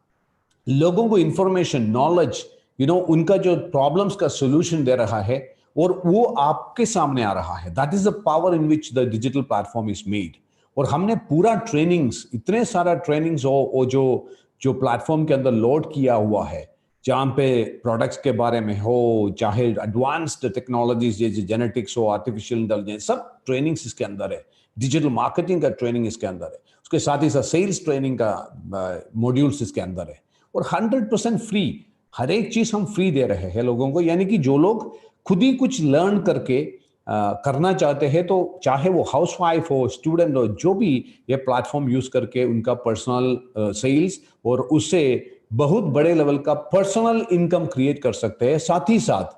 लोगों को इंफॉर्मेशन, नॉलेज, उनका जो प्रॉब्लम्स का सोल्यूशन दे रहा है और वो आपके सामने आ रहा है। That is the power in which the digital platform is made. और हमने पूरा ट्रेनिंग्स, इतने सारा ट्रेनिंग्स हो जो जो प्लेटफॉर्म के अंदर लोड किया हुआ है, जहां पे प्रोडक्ट्स के बारे में हो, चाहे एडवांस्ड टेक्नोलॉजीज जैसे जेनेटिक्स हो, आर्टिफिशियल इंटेलिजेंस, सब ट्रेनिंग्स इसके अंदर है। डिजिटल मार्केटिंग का ट्रेनिंग इसके अंदर है, उसके साथ ही साथ सेल्स ट्रेनिंग का मॉड्यूल्स इसके अंदर है। और 100% फ्री, हर एक चीज हम फ्री दे रहे हैं लोगों को। यानी कि जो लोग खुद ही कुछ लर्न करके करना चाहते हैं, तो चाहे वो हाउसवाइफ हो, स्टूडेंट हो, जो भी ये प्लेटफॉर्म यूज करके उनका पर्सनल सेल्स और उससे बहुत बड़े लेवल का पर्सनल इनकम क्रिएट कर सकते हैं। साथ ही साथ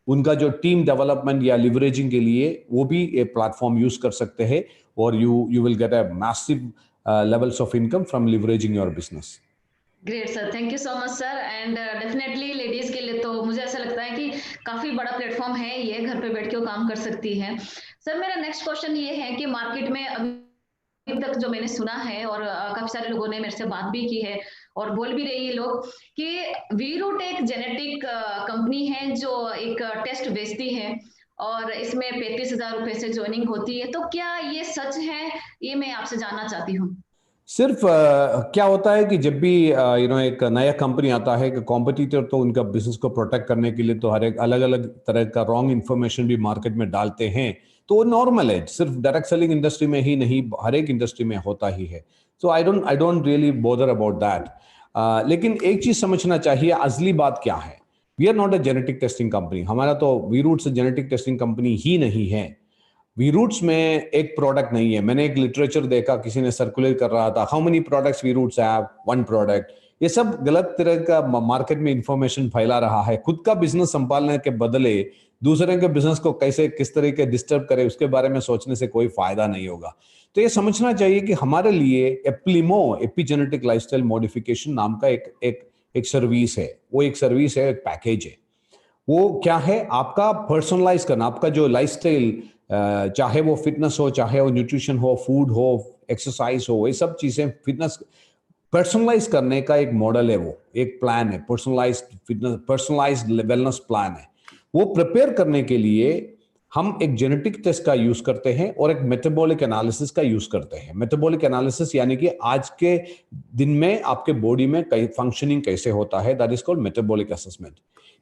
उनका जो टीम डेवलपमेंट या लिवरेजिंग के लिए वो भी एक प्लेटफॉर्म यूज कर सकते हैं, और you will get a massive levels of income from leveraging your business. Great sir, thank you so much sir. And definitely ladies के लिए तो मुझे ऐसा लगता है कि काफी बड़ा प्लेटफॉर्म है, ये घर पे बैठ के वो काम कर सकती है। सर मेरा नेक्स्ट क्वेश्चन ये है कि मार्केट में अभी तक जो मैंने सुना है और काफी सारे लोगों ने मेरे से बात भी की है और बोल भी रही है लोग कि वीरूट एक जेनेटिक कंपनी है जो एक टेस्ट बेचती है और इसमें 35,000 रुपए से ज्वाइनिंग होती है, तो क्या ये सच है? ये मैं आपसे जानना चाहती हूँ। सिर्फ क्या होता है कि जब भी एक नया कंपनी आता है कि कॉम्पिटिटर तो उनका बिजनेस को प्रोटेक्ट करने के लिए तो हर एक अलग अलग तरह का रॉन्ग इन्फॉर्मेशन भी मार्केट में डालते हैं, तो वो नॉर्मल है। सिर्फ डायरेक्ट सेलिंग इंडस्ट्री में ही नहीं, हर एक इंडस्ट्री में होता ही है। So I don't really bother about that. लेकिन एक चीज समझना चाहिए, असली बात क्या है। We are not a genetic testing company. हमारा तो वीरूट्स जेनेटिक टेस्टिंग कंपनी ही नहीं है। वीरूट्स में एक प्रोडक्ट नहीं है। मैंने एक लिटरेचर देखा, किसी ने सर्कुलेट कर रहा था, how many products Vieroots have, one product. ये सब गलत तरह का मार्केट में इंफॉर्मेशन फैला रहा है। खुद का बिजनेस संभालने के बदले दूसरे के बिजनेस को कैसे किस तरीके डिस्टर्ब करे उसके बारे में सोचने से कोई फायदा नहीं होगा। तो ये समझना चाहिए कि हमारे लिए एप्लीमो, एपिजेनेटिक लाइफस्टाइल मॉडिफिकेशन नाम का एक सर्विस है। वो एक सर्विस है, एक पैकेज है। वो क्या है, आपका पर्सनलाइज करना, आपका जो लाइफस्टाइल, चाहे वो फिटनेस हो, चाहे वो न्यूट्रिशन हो, फूड हो, एक्सरसाइज हो, ये सब चीजें फिटनेस पर्सनलाइज करने का एक मॉडल है। वो एक प्लान है, personalise fitness, personalise wellness plan है। वो प्रिपेयर करने के लिए हम एक जेनेटिक टेस्ट का यूज करते हैं और एक मेटाबॉलिक एनालिसिस का यूज करते हैं। मेटाबॉलिक एनालिसिस यानी कि आज के दिन में आपके बॉडी में फंक्शनिंग कैसे होता है, that is called metabolic assessment.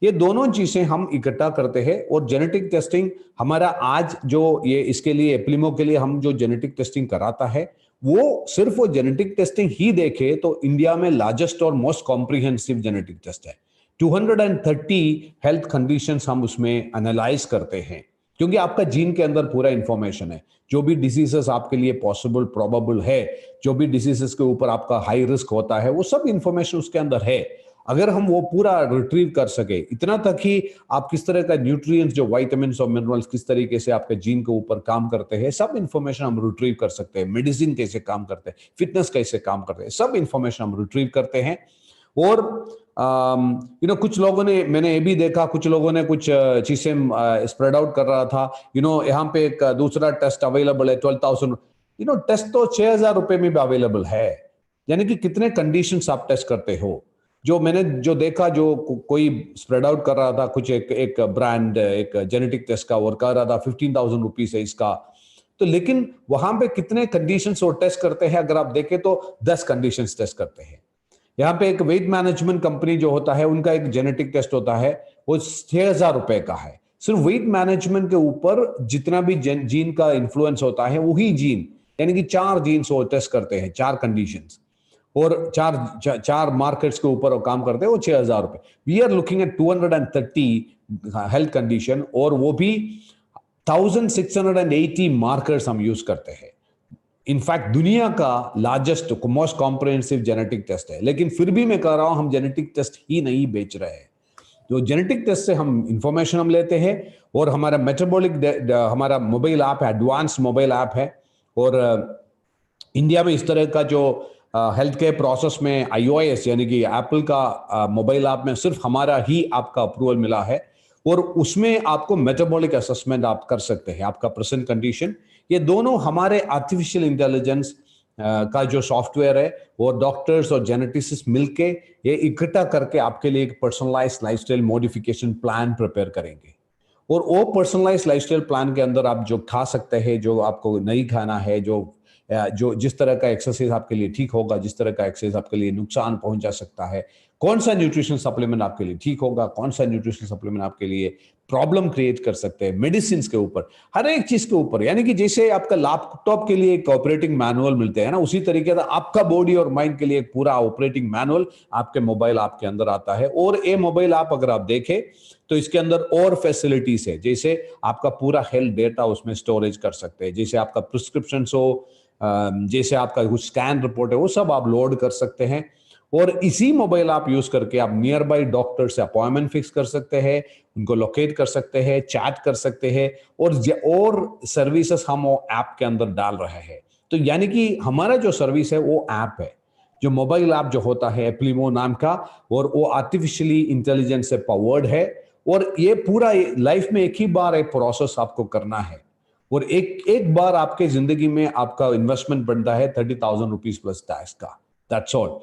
ये दोनों चीजें हम इकट्ठा करते हैं। और जेनेटिक टेस्टिंग हमारा आज जो ये इसके लिए एप्लीमो के लिए हम जो जेनेटिक टेस्टिंग कराता है, वो सिर्फ वो जेनेटिक टेस्टिंग ही देखे तो इंडिया में लार्जेस्ट और मोस्ट कॉम्प्रिहेंसिव जेनेटिक टेस्ट है। 230 हेल्थ कंडीशंस हम उसमें एनालाइज करते हैं, क्योंकि आपका जीन के अंदर पूरा इंफॉर्मेशन है। जो भी डिसीजेस आपके लिए पॉसिबल प्रोबेबल है, जो भी डिसीजेस के ऊपर आपका हाई रिस्क होता है, वो सब इंफॉर्मेशन उसके अंदर है। अगर हम वो पूरा रिट्रीव कर सके, इतना तक ही आप किस तरह का न्यूट्रिएंट्स, जो विटामिन्स और मिनरल्स किस तरीके से आपके जीन के ऊपर काम करते हैं, सब इंफॉर्मेशन हम रिट्रीव कर सकते हैं। मेडिसिन कैसे काम करते हैं, फिटनेस कैसे काम करते हैं, सब इंफॉर्मेशन हम रिट्रीव करते हैं। और कुछ लोगों ने, मैंने ये भी देखा, कुछ लोगों ने कुछ चीजें स्प्रेड आउट कर रहा था। यहाँ पे एक दूसरा टेस्ट अवेलेबल है 12,000। टेस्ट तो 6,000 रुपए में भी अवेलेबल है। यानी कि कितने कंडीशंस आप टेस्ट करते हो। जो मैंने जो देखा, जो कोई स्प्रेड आउट कर रहा था, कुछ एक ब्रांड, एक जेनेटिक टेस्ट का, और कर रहा था 15,000 रुपीज है इसका। तो लेकिन वहां पे कितने कंडीशंस वो टेस्ट करते हैं, अगर आप देखें तो 10 कंडीशंस टेस्ट करते हैं। यहाँ पे एक वेट मैनेजमेंट कंपनी जो होता है, उनका एक जेनेटिक टेस्ट होता है, वो 6,000 रुपए का है। सिर्फ वेट मैनेजमेंट के ऊपर जितना भी जीन का इन्फ्लुएंस होता है, वही जीन, यानी कि 4 जीन्स वो टेस्ट करते हैं, 4 कंडीशंस, और चार मार्केट्स के ऊपर वो काम करते हैं। वो 6,000 रुपए। We are looking at 230 health condition, और वो भी 1680 मार्कर्स हम यूज करते हैं। इनफैक्ट दुनिया का largest, most comprehensive genetic test है। लेकिन फिर भी मैं कह रहा हूं, हम जेनेटिक टेस्ट ही नहीं बेच रहे हैं। जो जेनेटिक टेस्ट से हम इंफॉर्मेशन हम लेते हैं, और हमारा मेटाबॉलिक, हमारा मोबाइल ऐप है, एडवांस मोबाइल ऐप है। और इंडिया में इस तरह का जो हेल्थ केयर प्रोसेस में iOS यानी कि एप्पल का मोबाइल ऐप में सिर्फ हमारा ही आपका अप्रूवल मिला है, और उसमें आपको मेटाबॉलिक असेसमेंट आप कर सकते हैं, आपका प्रेजेंट कंडीशन। ये दोनों हमारे आर्टिफिशियल इंटेलिजेंस का जो सॉफ्टवेयर है, वो डॉक्टर्स और जेनेटिसिस्ट मिलके ये इकट्ठा करके आपके लिए एक personalised lifestyle modification plan prepare करेंगे। और वो पर्सनलाइज्ड लाइफस्टाइल प्लान के अंदर आप जो खा सकते हैं, जो आपको नहीं खाना है, जो जिस तरह का एक्सरसाइज आपके लिए ठीक होगा, जिस तरह का एक्सरसाइज आपके लिए नुकसान पहुंचा सकता है, कौन सा न्यूट्रिशन सप्लीमेंट आपके लिए ठीक होगा, कौन सा न्यूट्रिशन सप्लीमेंट आपके लिए प्रॉब्लम क्रिएट कर सकते हैं, मेडिसिन के ऊपर, हर एक चीज के ऊपर। यानी कि जैसे आपका लैपटॉप के लिए एक ऑपरेटिंग मैनुअल मिलते हैं ना, उसी तरीके से आपका बॉडी और माइंड के लिए एक पूरा ऑपरेटिंग मैनुअल आपके मोबाइल ऐप के अंदर आता है। और ये मोबाइल ऐप अगर आप देखें तो इसके अंदर और फैसिलिटीज है, जैसे आपका पूरा हेल्थ डेटा उसमें स्टोरेज कर सकते हैं, जैसे आपका प्रिस्क्रिप्शन हो, जैसे आपका कुछ स्कैन रिपोर्ट है, वो सब आप लोड कर सकते हैं। और इसी मोबाइल ऐप यूज करके आप नियर बाई डॉक्टर से अपॉइंटमेंट फिक्स कर सकते हैं, उनको लोकेट कर सकते हैं, चैट कर सकते हैं, और सर्विसेज हम वो ऐप के अंदर डाल रहे हैं। तो यानी कि हमारा जो सर्विस है वो ऐप है, जो मोबाइल ऐप जो होता है एप्लीमो नाम का, और वो आर्टिफिशियली इंटेलिजेंस से पावर्ड है। और ये पूरा लाइफ में एक ही बार एक प्रोसेस आपको करना है, और एक एक बार आपके जिंदगी में आपका इन्वेस्टमेंट बनता है 30,000 रुपीज प्लस टैक्स का, दैट्स ऑल।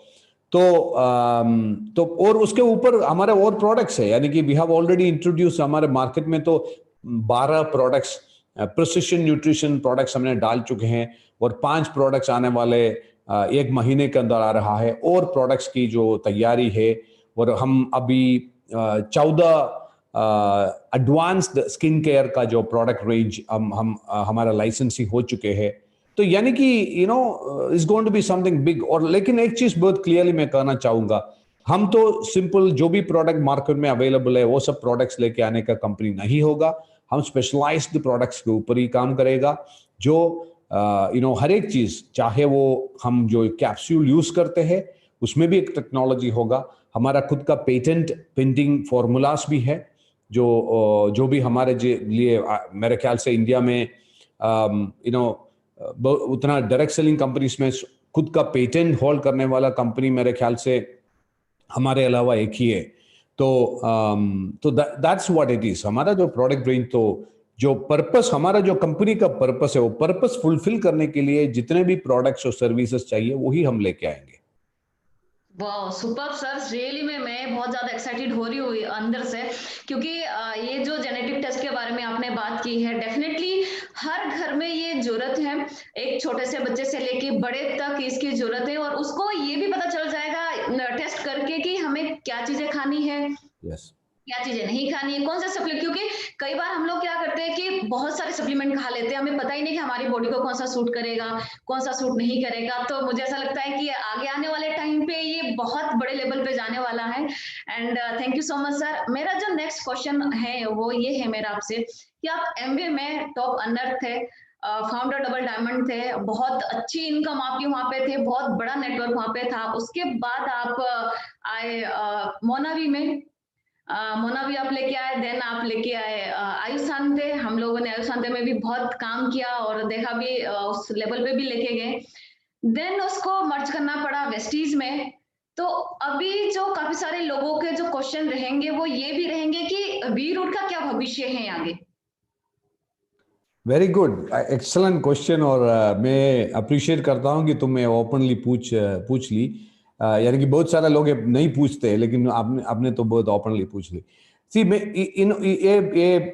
तो और उसके ऊपर हमारे और प्रोडक्ट्स है, यानी कि वी हैव ऑलरेडी इंट्रोड्यूस हमारे मार्केट में तो 12 प्रोडक्ट्स, प्रिसिशन न्यूट्रिशन प्रोडक्ट्स हमने डाल चुके हैं, और 5 प्रोडक्ट्स आने वाले एक महीने के अंदर आ रहा है, और प्रोडक्ट्स की जो तैयारी है। और हम अभी 14 एडवांस्ड स्किन केयर का जो प्रोडक्ट रेंज हम हमारा लाइसेंसिंग हो चुके हैं। तो यानी कि is going to be something big. और लेकिन एक चीज बहुत क्लियरली मैं कहना चाहूंगा, हम तो सिंपल जो भी प्रोडक्ट मार्केट में अवेलेबल है वो सब प्रोडक्ट्स लेके आने का कंपनी नहीं होगा। हम स्पेशलाइज्ड प्रोडक्ट्स के ऊपर ही काम करेगा, जो हर एक चीज, चाहे वो हम जो कैप्सूल यूज करते हैं उसमें भी एक टेक्नोलॉजी होगा। हमारा खुद का पेटेंट पेंडिंग फॉर्मूलास भी है, जो भी हमारे लिए मेरे ख्याल से इंडिया में उतना डायरेक्ट सेलिंग कंपनीज में खुद का पेटेंट होल्ड करने वाला कंपनी मेरे ख्याल से हमारे अलावा एक ही है। तो दैट्स व्हाट इट इज। हमारा जो प्रोडक्ट रेंज, तो जो पर्पस, हमारा जो कंपनी का पर्पस है, वो पर्पस फुलफिल करने के लिए जितने भी प्रोडक्ट्स और सर्विसेज चाहिए वही हम लेके आएंगे। वाह, सुपर सर, रियली मैं बहुत ज्यादा एक्साइटेड हो रही हूँ अंदर से, क्योंकि ये जो जेनेटिक टेस्ट के बारे में आपने बात की है, डेफिनेटली हर घर में ये जरूरत है। एक छोटे से बच्चे से लेके बड़े तक इसकी जरूरत है, और उसको ये भी पता चल जाएगा टेस्ट करके कि हमें क्या चीजें खानी है, यस, क्या चीजें नहीं खानी है, कौन सा सप्लीमेंट। क्योंकि कई बार हम लोग क्या करते हैं कि बहुत सारे सप्लीमेंट खा लेते हैं, हमें पता ही नहीं कि हमारी बॉडी को कौन सा सूट करेगा, कौन सा सूट नहीं करेगा। तो मुझे ऐसा लगता है कि आगे आने वाले टाइम पे ये बहुत बड़े लेवल पे जाने वाला है। And thank you so much sir. मेरा जो नेक्स्ट क्वेश्चन है वो ये है मेरा आपसे, कि आप एमवे में टॉप अर्नर थे, फाउंडर डबल डायमंड थे, बहुत अच्छी इनकम आपकी वहां पे थे, बहुत बड़ा नेटवर्क वहां पे था। उसके बाद आप आए मोनावी में, मोनावी आप लेके आए, देन आप लेके आए आयुशांते। हम लोगों ने आयुशांते में भी बहुत काम किया और देखा भी, उस लेवल पे भी लेके गए। देन उसको मर्ज करना पड़ा वेस्टीज में। तो अभी जो काफी सारे लोगों के जो क्वेश्चन रहेंगे वो ये भी रहेंगे कि वी रूट का क्या भविष्य है आगे। Very good, excellent question. और मैं अप्रिशिएट करता हूं कि तुमने ओपनली पूछ ली। यानी कि बहुत सारे लोग नहीं पूछते, लेकिन आपने तो बहुत ओपनली पूछ ली। सी, मैं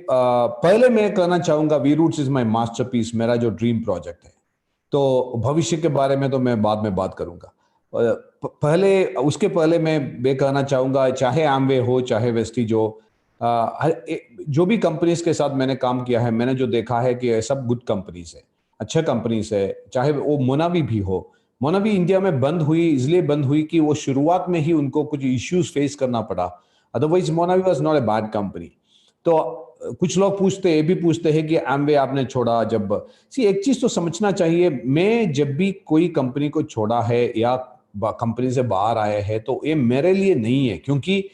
पहले मैं कहना चाहूंगा, V roots is my masterpiece, मेरा जो ड्रीम प्रोजेक्ट है। तो भविष्य के बारे में तो मैं बाद में बात करूंगा। उसके पहले मैं कहना चाहूंगा, चाहे आमवे हो चाहे वेस्टीज हो, जो भी कंपनीज के साथ मैंने काम किया है, मैंने जो देखा है कि सब गुड कंपनीज है, अच्छे कंपनीज है। चाहे वो मोनावी भी हो, मोनावी इंडिया में बंद हुई, इसलिए बंद हुई कि वो शुरुआत में ही उनको कुछ इश्यूज फेस करना पड़ा। Otherwise Monavie was not a bad company. तो कुछ लोग ये भी पूछते हैं कि एमवे आपने छोड़ा जब। एक चीज तो समझना चाहिए, मैं जब भी कोई कंपनी को छोड़ा है या कंपनी से बाहर आया है, तो ये मेरे लिए नहीं है, क्योंकि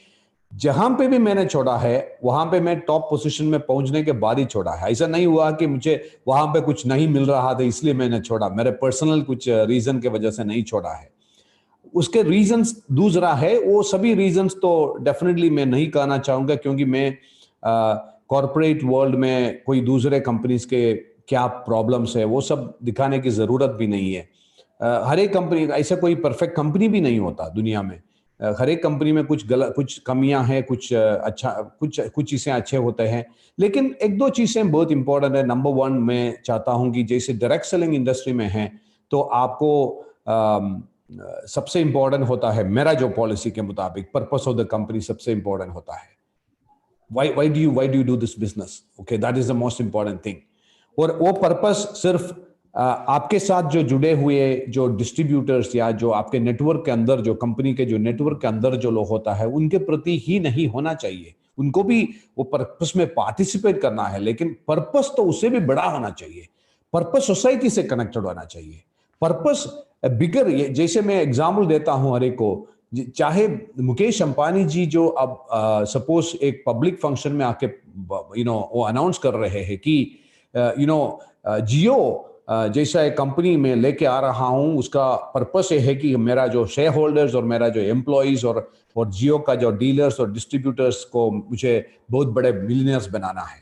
जहां पे भी मैंने छोड़ा है वहां पे मैं टॉप पोजीशन में पहुंचने के बाद ही छोड़ा है। ऐसा नहीं हुआ कि मुझे वहां पे कुछ नहीं मिल रहा था इसलिए मैंने छोड़ा, मेरे पर्सनल कुछ रीजन के वजह से नहीं छोड़ा है। उसके रीजंस दूसरा है, वो सभी रीजंस तो डेफिनेटली मैं नहीं कहना चाहूंगा, क्योंकि मैं कॉर्पोरेट वर्ल्ड में कोई दूसरे कंपनीज के क्या प्रॉब्लम्स है वो सब दिखाने की जरूरत भी नहीं है। हर एक कंपनी, ऐसा कोई परफेक्ट कंपनी भी नहीं होता दुनिया में। हर एक कंपनी में कुछ कमियां हैं, कुछ चीजें अच्छे होते हैं, लेकिन एक दो चीजें बहुत इंपॉर्टेंट है। नंबर वन, मैं चाहता हूं कि जैसे डायरेक्ट सेलिंग इंडस्ट्री में है, तो आपको सबसे इंपॉर्टेंट होता है, मेरा जो पॉलिसी के मुताबिक पर्पस ऑफ द कंपनी सबसे इंपॉर्टेंट होता है। why do you do this business? Okay, that is the most important thing. और वो पर्पस सिर्फ आपके साथ जो जुड़े हुए जो डिस्ट्रीब्यूटर्स या जो आपके नेटवर्क के अंदर, जो कंपनी के जो नेटवर्क के अंदर जो लोग होता है उनके प्रति ही नहीं होना चाहिए। उनको भी वो पर्पस में पार्टिसिपेट करना है, लेकिन पर्पस तो उससे भी बड़ा होना चाहिए। पर्पस सोसाइटी से कनेक्टेड होना चाहिए। पर्पस बिगर, जैसे मैं एग्जाम्पल देता हूं हर एक को, चाहे मुकेश अंबानी जी जो अब सपोज एक पब्लिक फंक्शन में आके वो अनाउंस कर रहे हैं कि जियो जैसा एक कंपनी में लेके आ रहा हूं, उसका पर्पस ये है कि मेरा जो शेयर होल्डर्स और मेरा जो एम्प्लॉइज और जियो का जो डीलर्स और डिस्ट्रीब्यूटर्स को मुझे बहुत बड़े मिलियनर्स बनाना है।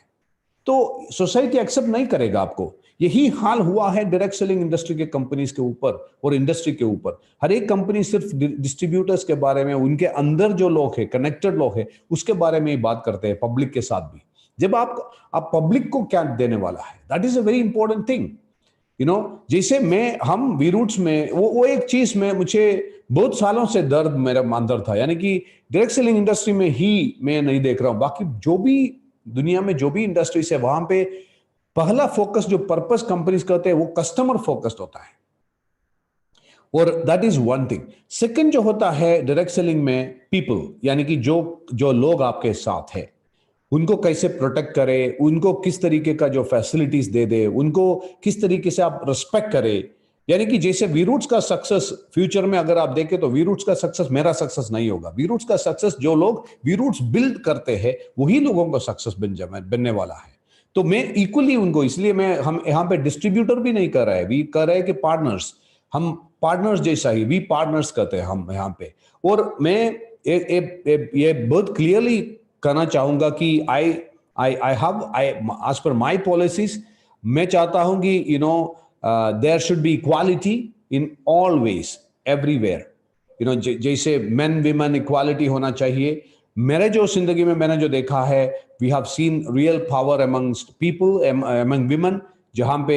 तो सोसाइटी एक्सेप्ट नहीं करेगा आपको। यही हाल हुआ है डायरेक्ट सेलिंग इंडस्ट्री के कंपनीज के ऊपर और इंडस्ट्री के ऊपर। हर एक कंपनी सिर्फ डिस्ट्रीब्यूटर्स के बारे में, उनके अंदर जो लोग हैं, कनेक्टेड लोग हैं, उसके बारे में ही बात करते हैं, पब्लिक के साथ भी। जब आप पब्लिक को क्या देने वाला है, that is a very important thing. जैसे हम वी रूट्स में वो एक चीज में मुझे बहुत सालों से दर्द मेरे अंदर था, यानी कि डायरेक्ट सेलिंग इंडस्ट्री में ही मैं नहीं देख रहा हूं, बाकी जो भी दुनिया में जो भी इंडस्ट्रीज है वहां पे पहला फोकस जो पर्पस कंपनीज करते हैं वो कस्टमर फोकस्ड होता है, और that is one thing. Second जो होता है डायरेक्ट सेलिंग में, पीपल, यानी कि जो लोग आपके साथ है उनको कैसे प्रोटेक्ट करें, उनको किस तरीके का जो फैसिलिटीज दे दे, उनको किस तरीके से आप रिस्पेक्ट करें। यानी कि जैसे वी रूट्स का सक्सेस फ्यूचर में अगर आप देखें तो वी रूट्स का सक्सेस मेरा सक्सेस नहीं होगा। वी रूट्स का सक्सेस जो लोग वी रूट्स बिल्ड करते हैं वही लोगों का सक्सेस बनने वाला है। तो मैं इक्वली उनको, इसलिए हम यहाँ पे डिस्ट्रीब्यूटर भी नहीं कर रहे हैं, वी कर रहे हैं कि पार्टनर्स, हम पार्टनर्स जैसा ही वी पार्टनर्स करते हैं हम यहाँ पे। और मैं ये बहुत क्लियरली कहना चाहूंगा कि I as per my policies मैं चाहता हूं कि there should be equality in all ways everywhere. जैसे मेन विमेन इक्वालिटी होना चाहिए। मेरे जो जिंदगी में मैंने जो देखा है, we have seen real power amongst people, among women, जहां पे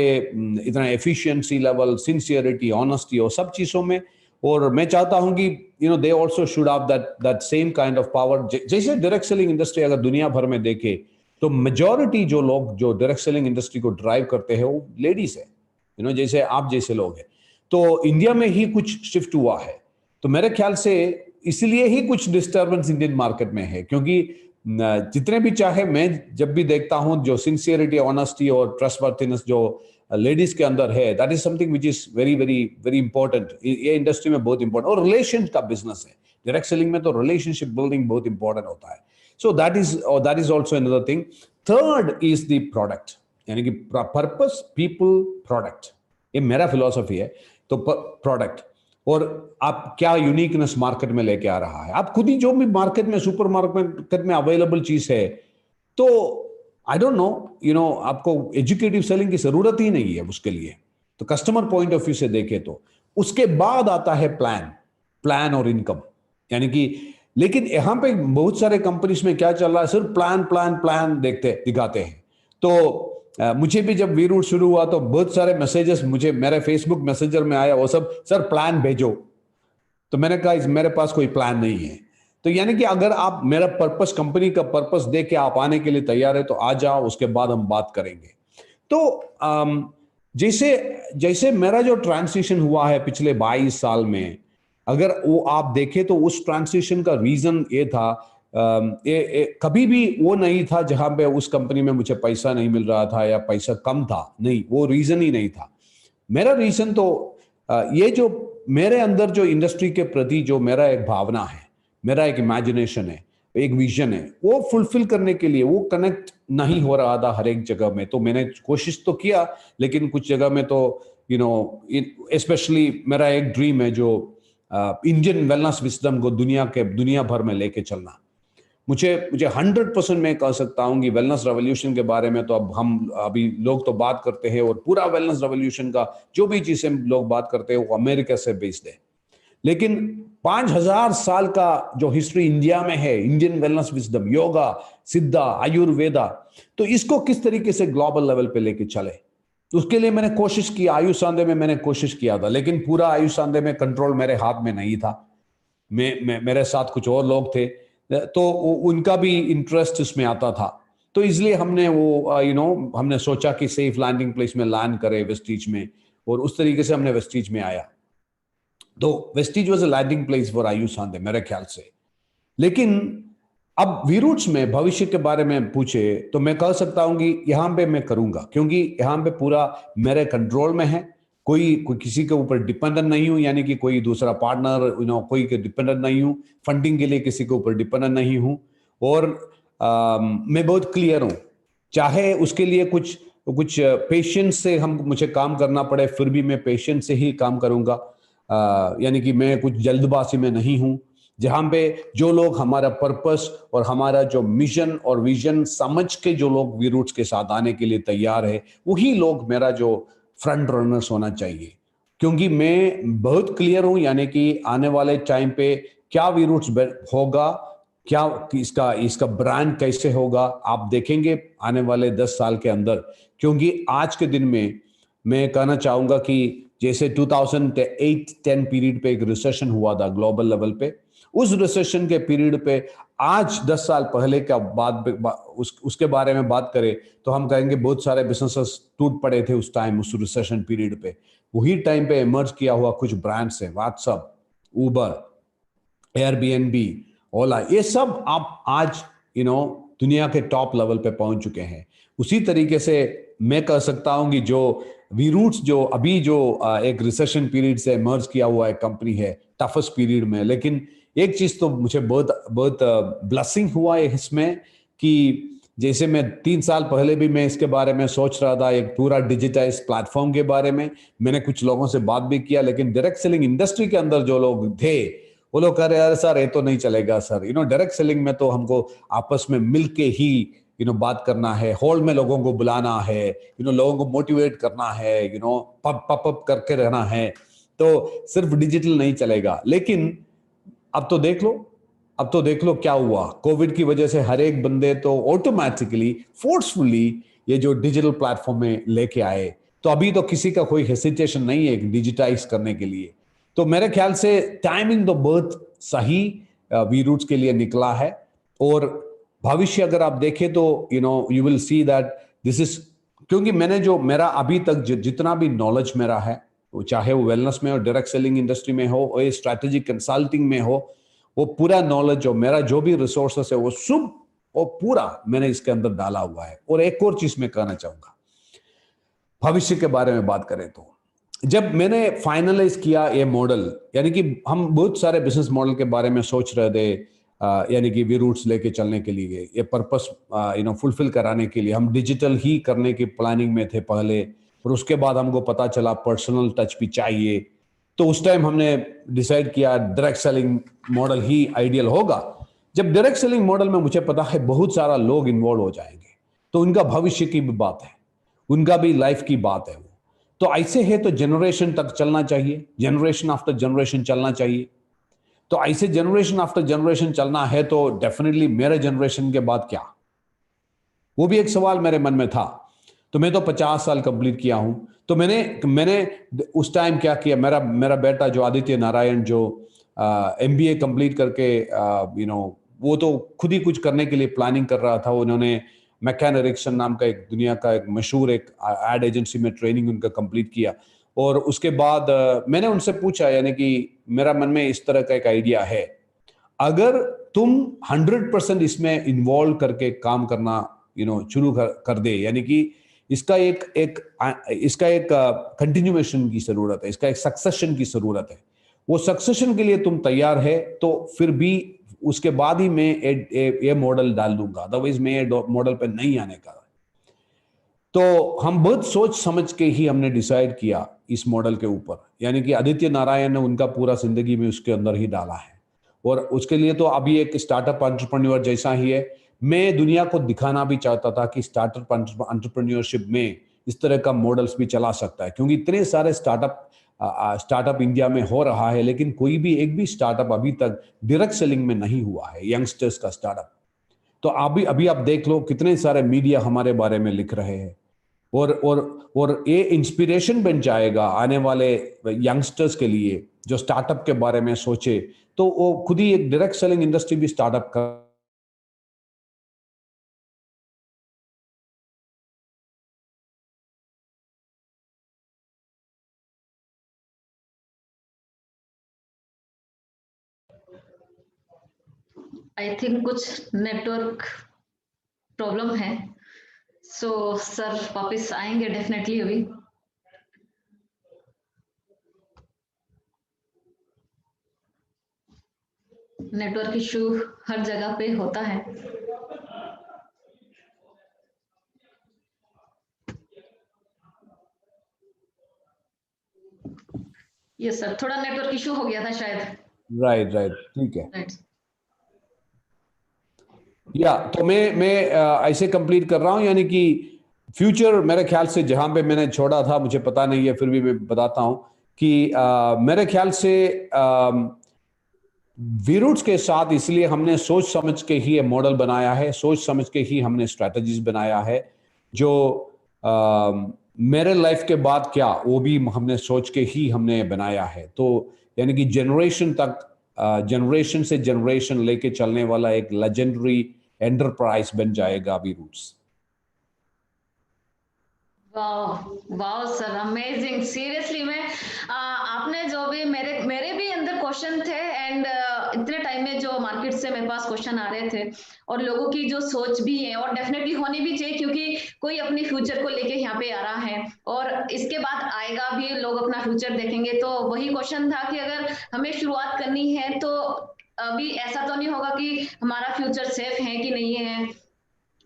इतना एफिशिएंसी लेवल, सिंसियरिटी, ऑनेस्टी और सब चीजों में। और मैं चाहता हूं कि they also should have that same kind of power. जैसे डायरेक्ट सेलिंग इंडस्ट्री अगर दुनिया भर में देखे तो मेजॉरिटी जो लोग जो डायरेक्ट सेलिंग इंडस्ट्री को ड्राइव करते हैं वो लेडीज है, जैसे आप जैसे लोग हैं। तो इंडिया में ही कुछ शिफ्ट हुआ है, तो मेरे ख्याल से इसलिए ही कुछ डिस्टर्बेंस इंडियन मार्केट में है, क्योंकि जितने भी चाहे मैं जब भी देखता हूं जो सिंसियरिटी, ऑनेस्टी और ट्रस्टवर्थीनेस जो लेडीज के अंदर है, that is something which is very very very important. ये इंडस्ट्री में बहुत इंपॉर्टेंट, और रिलेशन का बिजनेस है डायरेक्ट सेलिंग में, तो रिलेशनशिप बिल्डिंग बहुत इंपॉर्टेंट होता है। So that is also another thing. Third is the product, यानी कि पर्पस, पीपल, प्रोडक्ट, ये मेरा फिलॉसफी है। तो प्रोडक्ट, और आप क्या यूनिकनेस मार्केट में लेके आ रहा है। आप खुद ही जो भी मार्केट में, सुपर मार्केट में अवेलेबल चीज है, तो आई डोंट नो, आपको एजुकेटिव सेलिंग की जरूरत ही नहीं है उसके लिए। तो कस्टमर पॉइंट ऑफ व्यू से देखें तो उसके बाद आता है प्लान और इनकम, यानी कि। लेकिन यहां पे बहुत सारे कंपनीज में क्या चल रहा है, सिर्फ प्लान दिखाते हैं। तो मुझे भी जब वी रूट शुरू हुआ तो बहुत सारे मैसेजेस मुझे मेरे फेसबुक मैसेंजर में आया, वो सब, सर प्लान भेजो। तो मैंने कहा मेरे पास कोई प्लान नहीं है। तो यानी कि अगर आप मेरा पर्पस, कंपनी का पर्पस देख के आप आने के लिए तैयार है तो आ जाओ, उसके बाद हम बात करेंगे। तो जैसे मेरा जो ट्रांसिशन हुआ है पिछले 22 साल में, अगर वो आप देखें तो उस ट्रांसिशन का रीजन ये था, कभी भी वो नहीं था जहां पे उस कंपनी में मुझे पैसा नहीं मिल रहा था या पैसा कम था, नहीं, वो रीजन ही नहीं था। मेरा रीजन तो ये जो मेरे अंदर जो इंडस्ट्री के प्रति जो मेरा एक भावना है, मेरा एक इमेजिनेशन है, एक विजन है, वो फुलफिल करने के लिए वो कनेक्ट नहीं हो रहा था हर एक जगह में। तो मैंने कोशिश तो किया, लेकिन कुछ जगह में तो स्पेशली मेरा एक ड्रीम है जो इंडियन वेलनेस विजडम को दुनिया भर में लेके चलना। मुझे 100% मैं कह सकता हूं कि वेलनेस रेवोल्यूशन के बारे में तो अब हम अभी लोग तो बात करते हैं, और पूरा वेलनेस रेवोल्यूशन का जो भी चीजें लोग बात करते हैं वो अमेरिका से बेस्ड है। लेकिन 5000 साल का जो हिस्ट्री इंडिया में है, इंडियन वेलनेस विजडम, योगा, सिद्धा, आयुर्वेदा, तो इसको किस तरीके से ग्लोबल लेवल पे लेके चले, तो उसके लिए मैंने कोशिश की। आयुष सांधे में मैंने कोशिश किया था, लेकिन पूरा आयुष सांधे में कंट्रोल मेरे हाथ में नहीं था। मेरे साथ कुछ और लोग थे, तो उनका भी इंटरेस्ट इसमें आता था। तो इसलिए हमने हमने सोचा कि सेफ लैंडिंग प्लेस में लैंड करें वेस्टीज में, और उस तरीके से हमने वेस्टीज में आया। तो Vestige was a landing place for Ayush Sandhe मेरे ख्याल से। लेकिन अब वी रूट्स में भविष्य के बारे में पूछे तो मैं कह सकता हूं कि यहां पे मैं करूंगा, क्योंकि यहां पे पूरा मेरे कंट्रोल में है। कोई किसी के ऊपर डिपेंडेंट नहीं हूं, यानी कि कोई दूसरा पार्टनर कोई के डिपेंडेंट नहीं हूं, फंडिंग के लिए किसी के ऊपर डिपेंडेंट नहीं हूं। और मैं बहुत क्लियर हूं, चाहे उसके लिए कुछ कुछ पेशेंस से मुझे काम करना पड़े, फिर भी मैं पेशेंस से ही काम करूंगा। यानी कि मैं कुछ जल्दबाजी में नहीं हूं। जहां पे जो लोग हमारा पर्पस और हमारा जो मिशन और विजन समझ के जो लोग वी रूट्स के साथ आने के लिए तैयार है, वही लोग मेरा जो फ्रंट रनर्स होना चाहिए। क्योंकि मैं बहुत क्लियर हूं, यानी कि आने वाले टाइम पे क्या वी रूट्स होगा, क्या इसका इसका ब्रांड कैसे होगा, आप देखेंगे आने वाले 10 साल के अंदर। क्योंकि आज के दिन में मैं कहना चाहूंगा कि जैसे 2008-10 पीरियड पे एक रिसेशन हुआ था ग्लोबल लेवल पे, उस रिसेशन के पीरियड पे आज 10 साल पहले का उसके बारे में बात करें तो हम कहेंगे बहुत सारे बिजनेसेस टूट पड़े थे उस टाइम, उस रिसेशन पीरियड पे। वही टाइम पे इमर्ज किया हुआ कुछ ब्रांड्स है, व्हाट्सएप, उबर, एयरबीएनबी, ओला, ये सब आप आज दुनिया के टॉप लेवल पे पहुंच चुके हैं। उसी तरीके से मैं कह सकता हूं कि जो वी रूट्स जो अभी जो एक रिसेशन पीरियड से इमर्ज किया हुआ एक कंपनी है, टफेस्ट पीरियड में, लेकिन एक चीज तो मुझे बहुत बहुत ब्लेसिंग हुआ है इसमें कि जैसे मैं 3 साल पहले भी मैं इसके बारे में सोच रहा था, एक पूरा डिजिटाइज प्लेटफॉर्म के बारे में। मैंने कुछ लोगों से बात भी किया, लेकिन डायरेक्ट सेलिंग इंडस्ट्री के अंदर जो लोग थे वो लोग कह रहे यार सर ये तो नहीं चलेगा सर, डायरेक्ट सेलिंग में तो हमको आपस में मिलके ही बात करना है, हॉल में लोगों को बुलाना है, लोगों को मोटिवेट करना है, पप अप करके रहना है, तो सिर्फ डिजिटल नहीं चलेगा। लेकिन अब तो देख लो, अब तो देख लो क्या हुआ कोविड की वजह से। हर एक बंदे तो ऑटोमेटिकली फोर्सफुली ये जो डिजिटल प्लेटफॉर्म में लेके आए, तो अभी तो किसी का कोई हेसिटेशन नहीं है डिजिटाइज करने के लिए। तो मेरे ख्याल से टाइमिंग तो बहुत सही वी रूट्स के लिए निकला है। और भविष्य अगर आप देखें तो you will see that this is, क्योंकि मैंने जो मेरा अभी तक जितना भी नॉलेज मेरा है, चाहे वो वेलनेस में हो, डायरेक्ट सेलिंग इंडस्ट्री में हो, और स्ट्रैटेजिक कंसल्टिंग में हो, वो पूरा नॉलेज जो मेरा जो भी रिसोर्सेस है वो सब वो पूरा मैंने इसके अंदर डाला हुआ है। और एक और चीज मैं कहना चाहूंगा, भविष्य के बारे में बात करें तो जब मैंने फाइनलाइज किया ये मॉडल, यानी कि हम बहुत सारे बिजनेस मॉडल के बारे में सोच रहे थे, यानी कि वी रूट्स लेके चलने के लिए, ये पर्पस फुलफिल कराने के लिए हम डिजिटल ही करने की प्लानिंग में थे पहले। और उसके बाद हमको पता चला पर्सनल टच भी चाहिए, तो उस टाइम हमने डिसाइड किया डायरेक्ट सेलिंग मॉडल ही आइडियल होगा। जब डायरेक्ट सेलिंग मॉडल में मुझे पता है बहुत सारा लोग इन्वॉल्व हो जाएंगे, तो उनका भविष्य की भी बात है, उनका भी लाइफ की बात है वो, तो ऐसे है तो जनरेशन तक चलना चाहिए, जनरेशन आफ्टर जनरेशन चलना चाहिए। तो ऐसे जनरेशन आफ्टर जनरेशन चलना है तो डेफिनेटली मेरे जनरेशन के बाद क्या, वो भी एक सवाल मेरे मन में था। तो मैं तो 50 साल कंप्लीट किया हूं, तो मैंने मैंने उस टाइम क्या किया, मेरा मेरा बेटा जो आदित्य नारायण जो एमबीए कंप्लीट करके वो तो खुद ही कुछ करने के लिए प्लानिंग कर रहा था। उन्होंने मैकन एरिक्सन नाम का एक दुनिया का एक मशहूर एक एड एजेंसी में ट्रेनिंग उनका कंप्लीट किया। और उसके बाद मैंने उनसे पूछा, यानी कि मेरा मन में इस तरह का एक आइडिया है, अगर तुम 100% इसमें इन्वॉल्व करके काम करना शुरू कर दे, यानी कि इसका एक कंटिन्यूएशन की जरूरत है, इसका एक सक्सेशन की जरूरत है, वो सक्सेशन के लिए तुम तैयार है तो फिर भी उसके बाद ही मैं ये मॉडल डाल दूंगा, अदरवाइज मैं ये मॉडल पे नहीं आने का। तो हम बहुत सोच समझ के ही हमने डिसाइड किया इस मॉडल के ऊपर, यानी कि आदित्य नारायण ने उनका पूरा जिंदगी में उसके अंदर ही डाला है। और उसके लिए तो अभी एक स्टार्टअप एंटरप्रेन्योर जैसा ही है। मैं दुनिया को दिखाना भी चाहता था कि स्टार्टअप एंटरप्रेन्योरशिप में इस तरह का मॉडल्स भी चला सकता है, क्योंकि इतने सारे स्टार्टअप इंडिया में हो रहा है, लेकिन कोई भी एक भी स्टार्टअप अभी तक डायरेक्ट सेलिंग में नहीं हुआ है, यंगस्टर्स का स्टार्टअप। तो अभी अभी आप देख लो कितने सारे मीडिया हमारे बारे में लिख रहे हैं, और ये इंस्पिरेशन बन जाएगा आने वाले यंगस्टर्स के लिए जो स्टार्टअप के बारे में सोचे, तो वो खुद ही एक डायरेक्ट सेलिंग इंडस्ट्री भी स्टार्टअप कर। आई थिंक कुछ नेटवर्क प्रॉब्लम है, सो सर वापस आएंगे डेफिनेटली अभी। नेटवर्क इशू हर जगह पे होता है। यस सर, थोड़ा नेटवर्क इशू हो गया था शायद। राइट राइट, ठीक है। राइट। या तो मैं ऐसे कंप्लीट कर रहा हूं, यानी कि फ्यूचर मेरे ख्याल से जहां पे मैंने छोड़ा था मुझे पता नहीं है, फिर भी मैं बताता हूं कि मेरे ख्याल से वीरूट्स के साथ इसलिए हमने सोच समझ के ही मॉडल बनाया है, सोच समझ के ही हमने स्ट्रेटजीज बनाया है, जो मेरे लाइफ के बाद क्या वो भी हमने सोच के ही हमने बनाया है। तो यानी कि जनरेशन तक, जनरेशन से जनरेशन लेके चलने वाला एक लेजेंडरी एंटरप्राइज बन जाएगा वीरूट्स। वाह वाह सर, अमेजिंग। सीरियसली मैं आपने जो भी मेरे मेरे भी अंदर क्वेश्चन थे, एंड इतने टाइम में जो मार्केट से मेरे पास क्वेश्चन आ रहे थे, और लोगों की जो सोच भी है और डेफिनेटली होनी भी चाहिए, क्योंकि कोई अपनी फ्यूचर को लेके यहाँ पे आ रहा है और इसके बाद आएगा भी, लोग अपना फ्यूचर देखेंगे। तो वही क्वेश्चन था कि अगर हमें शुरुआत करनी है तो अभी ऐसा तो नहीं होगा कि हमारा फ्यूचर सेफ है कि नहीं है,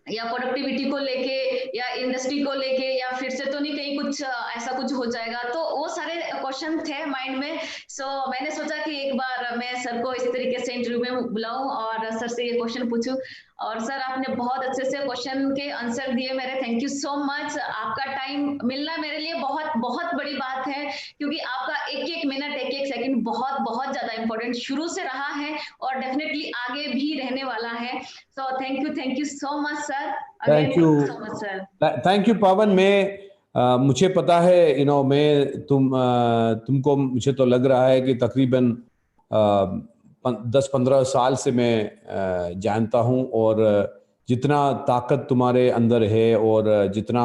या प्रोडक्टिविटी को लेके या इंडस्ट्री को लेके, या फिर से तो नहीं कहीं कुछ ऐसा कुछ हो जाएगा। तो वो सारे क्वेश्चन थे माइंड में। सो मैंने सोचा कि एक बार मैं सर को इस तरीके से इंटरव्यू में बुलाऊं और सर से ये क्वेश्चन पूछूं, और सर आपने बहुत अच्छे से क्वेश्चन के आंसर दिए मेरे। Thank you so much. आपका टाइम मिलना मेरे लिए बहुत बहुत बड़ी बात है, क्योंकि आपका एक एक मिनट एक एक सेकंड बहुत बहुत ज्यादा इंपॉर्टेंट शुरू से रहा है और डेफिनेटली आगे भी रहने वाला है। So thank you so much sir. Again thank you, thank you so much sir. Thank you Pawan. मुझे पता है, मैं तुमको मुझे तो लग रहा है कि तकरीबन 10-15 साल से मैं जानता हूं, और जितना ताकत तुम्हारे अंदर है और जितना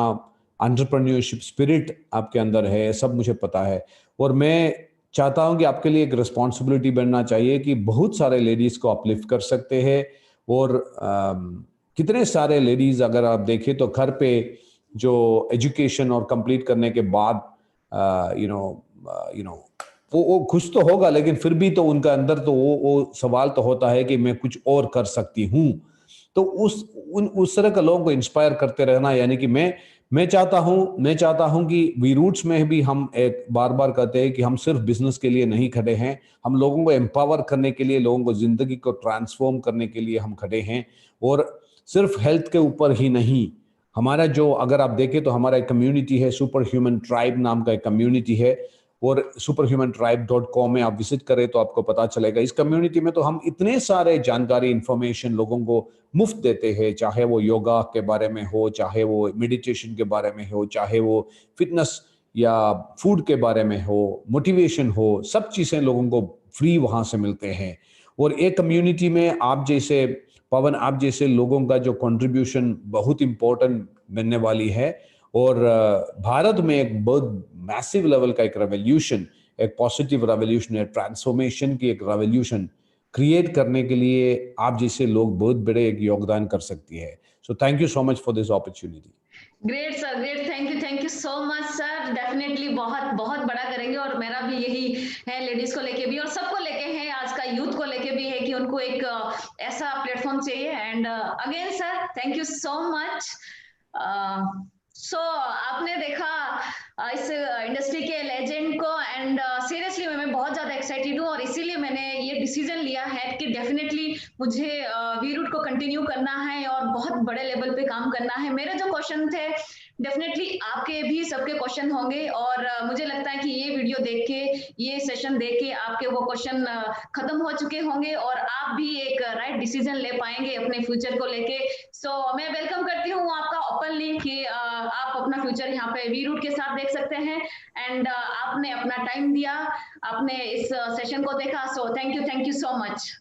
एंटरप्रेन्योरशिप स्पिरिट आपके अंदर है, सब मुझे पता है। और मैं चाहता हूं कि आपके लिए एक रिस्पॉन्सिबिलिटी बनना चाहिए कि बहुत सारे लेडीज को अपलिफ्ट कर सकते हैं। और कितने सारे लेडीज अगर आप देखें तो घर पे जो एजुकेशन और कंप्लीट करने के बाद वो खुश तो होगा, लेकिन फिर भी तो उनका अंदर तो वो सवाल तो होता है कि मैं कुछ और कर सकती हूँ। तो उस तरह के लोगों को इंस्पायर करते रहना, यानी कि मैं चाहता हूं कि वीरूट्स में भी हम एक बार बार कहते हैं कि हम सिर्फ बिजनेस के लिए नहीं खड़े हैं, हम लोगों को एम्पावर करने के लिए, लोगों को जिंदगी को ट्रांसफॉर्म करने के लिए हम खड़े हैं। और सिर्फ हेल्थ के ऊपर ही नहीं, हमारा जो, अगर आप देखें तो हमारा एक कम्युनिटी है, सुपर ह्यूमन ट्राइब नाम का एक कम्युनिटी है, और superhumantribe.com में आप विजिट करें तो आपको पता चलेगा। इस कम्युनिटी में तो हम इतने सारे जानकारी, इंफॉर्मेशन लोगों को मुफ्त देते हैं, चाहे वो योगा के बारे में हो, चाहे वो मेडिटेशन के बारे में हो, चाहे वो फिटनेस या फूड के बारे में हो, मोटिवेशन हो, सब चीज़ें लोगों को फ्री वहाँ से मिलते हैं। और एक कम्युनिटी में आप जैसे पवन, आप जैसे लोगों का जो कंट्रीब्यूशन बहुत इंपॉर्टेंट बनने वाली है। और भारत में एक बहुत मैसिव लेवल का एक रेवोल्यूशन, एक पॉजिटिव रेवोल्यूशन, एक ट्रांसफॉर्मेशन की एक रेवोल्यूशन क्रिएट करने के लिए आप जैसे लोग बहुत बड़े एक योगदान कर सकती है। So thank you so much for this opportunity. Great sir, great. Thank you so much sir. Definitely बहुत बहुत बड़ा करेंगे, और मेरा भी यही है, लेडीज को लेके भी और सबको लेके है, आज का यूथ को लेके भी है, कि उनको एक ऐसा प्लेटफॉर्म चाहिए। And again sir thank you so much. So आपने देखा इस इंडस्ट्री के लेजेंड को, एंड सीरियसली मैं बहुत ज्यादा एक्साइटेड हूँ, और इसीलिए मैंने ये डिसीजन लिया है कि डेफिनेटली मुझे वीरूट को कंटिन्यू करना है और बहुत बड़े लेवल पे काम करना है। मेरे जो क्वेश्चन थे डेफिनेटली आपके भी सबके क्वेश्चन होंगे, और मुझे लगता है कि ये वीडियो देख के, ये सेशन देख के आपके वो क्वेश्चन खत्म हो चुके होंगे, और आप भी एक राइट डिसीजन ले पाएंगे अपने फ्यूचर को लेके। सो मैं वेलकम करती हूँ आपका ओपनली कि आप अपना फ्यूचर यहाँ पे वीरूट के साथ देख सकते हैं। एंड आपने अपना टाइम दिया, आपने इस सेशन को देखा। सो थैंक यू सो मच।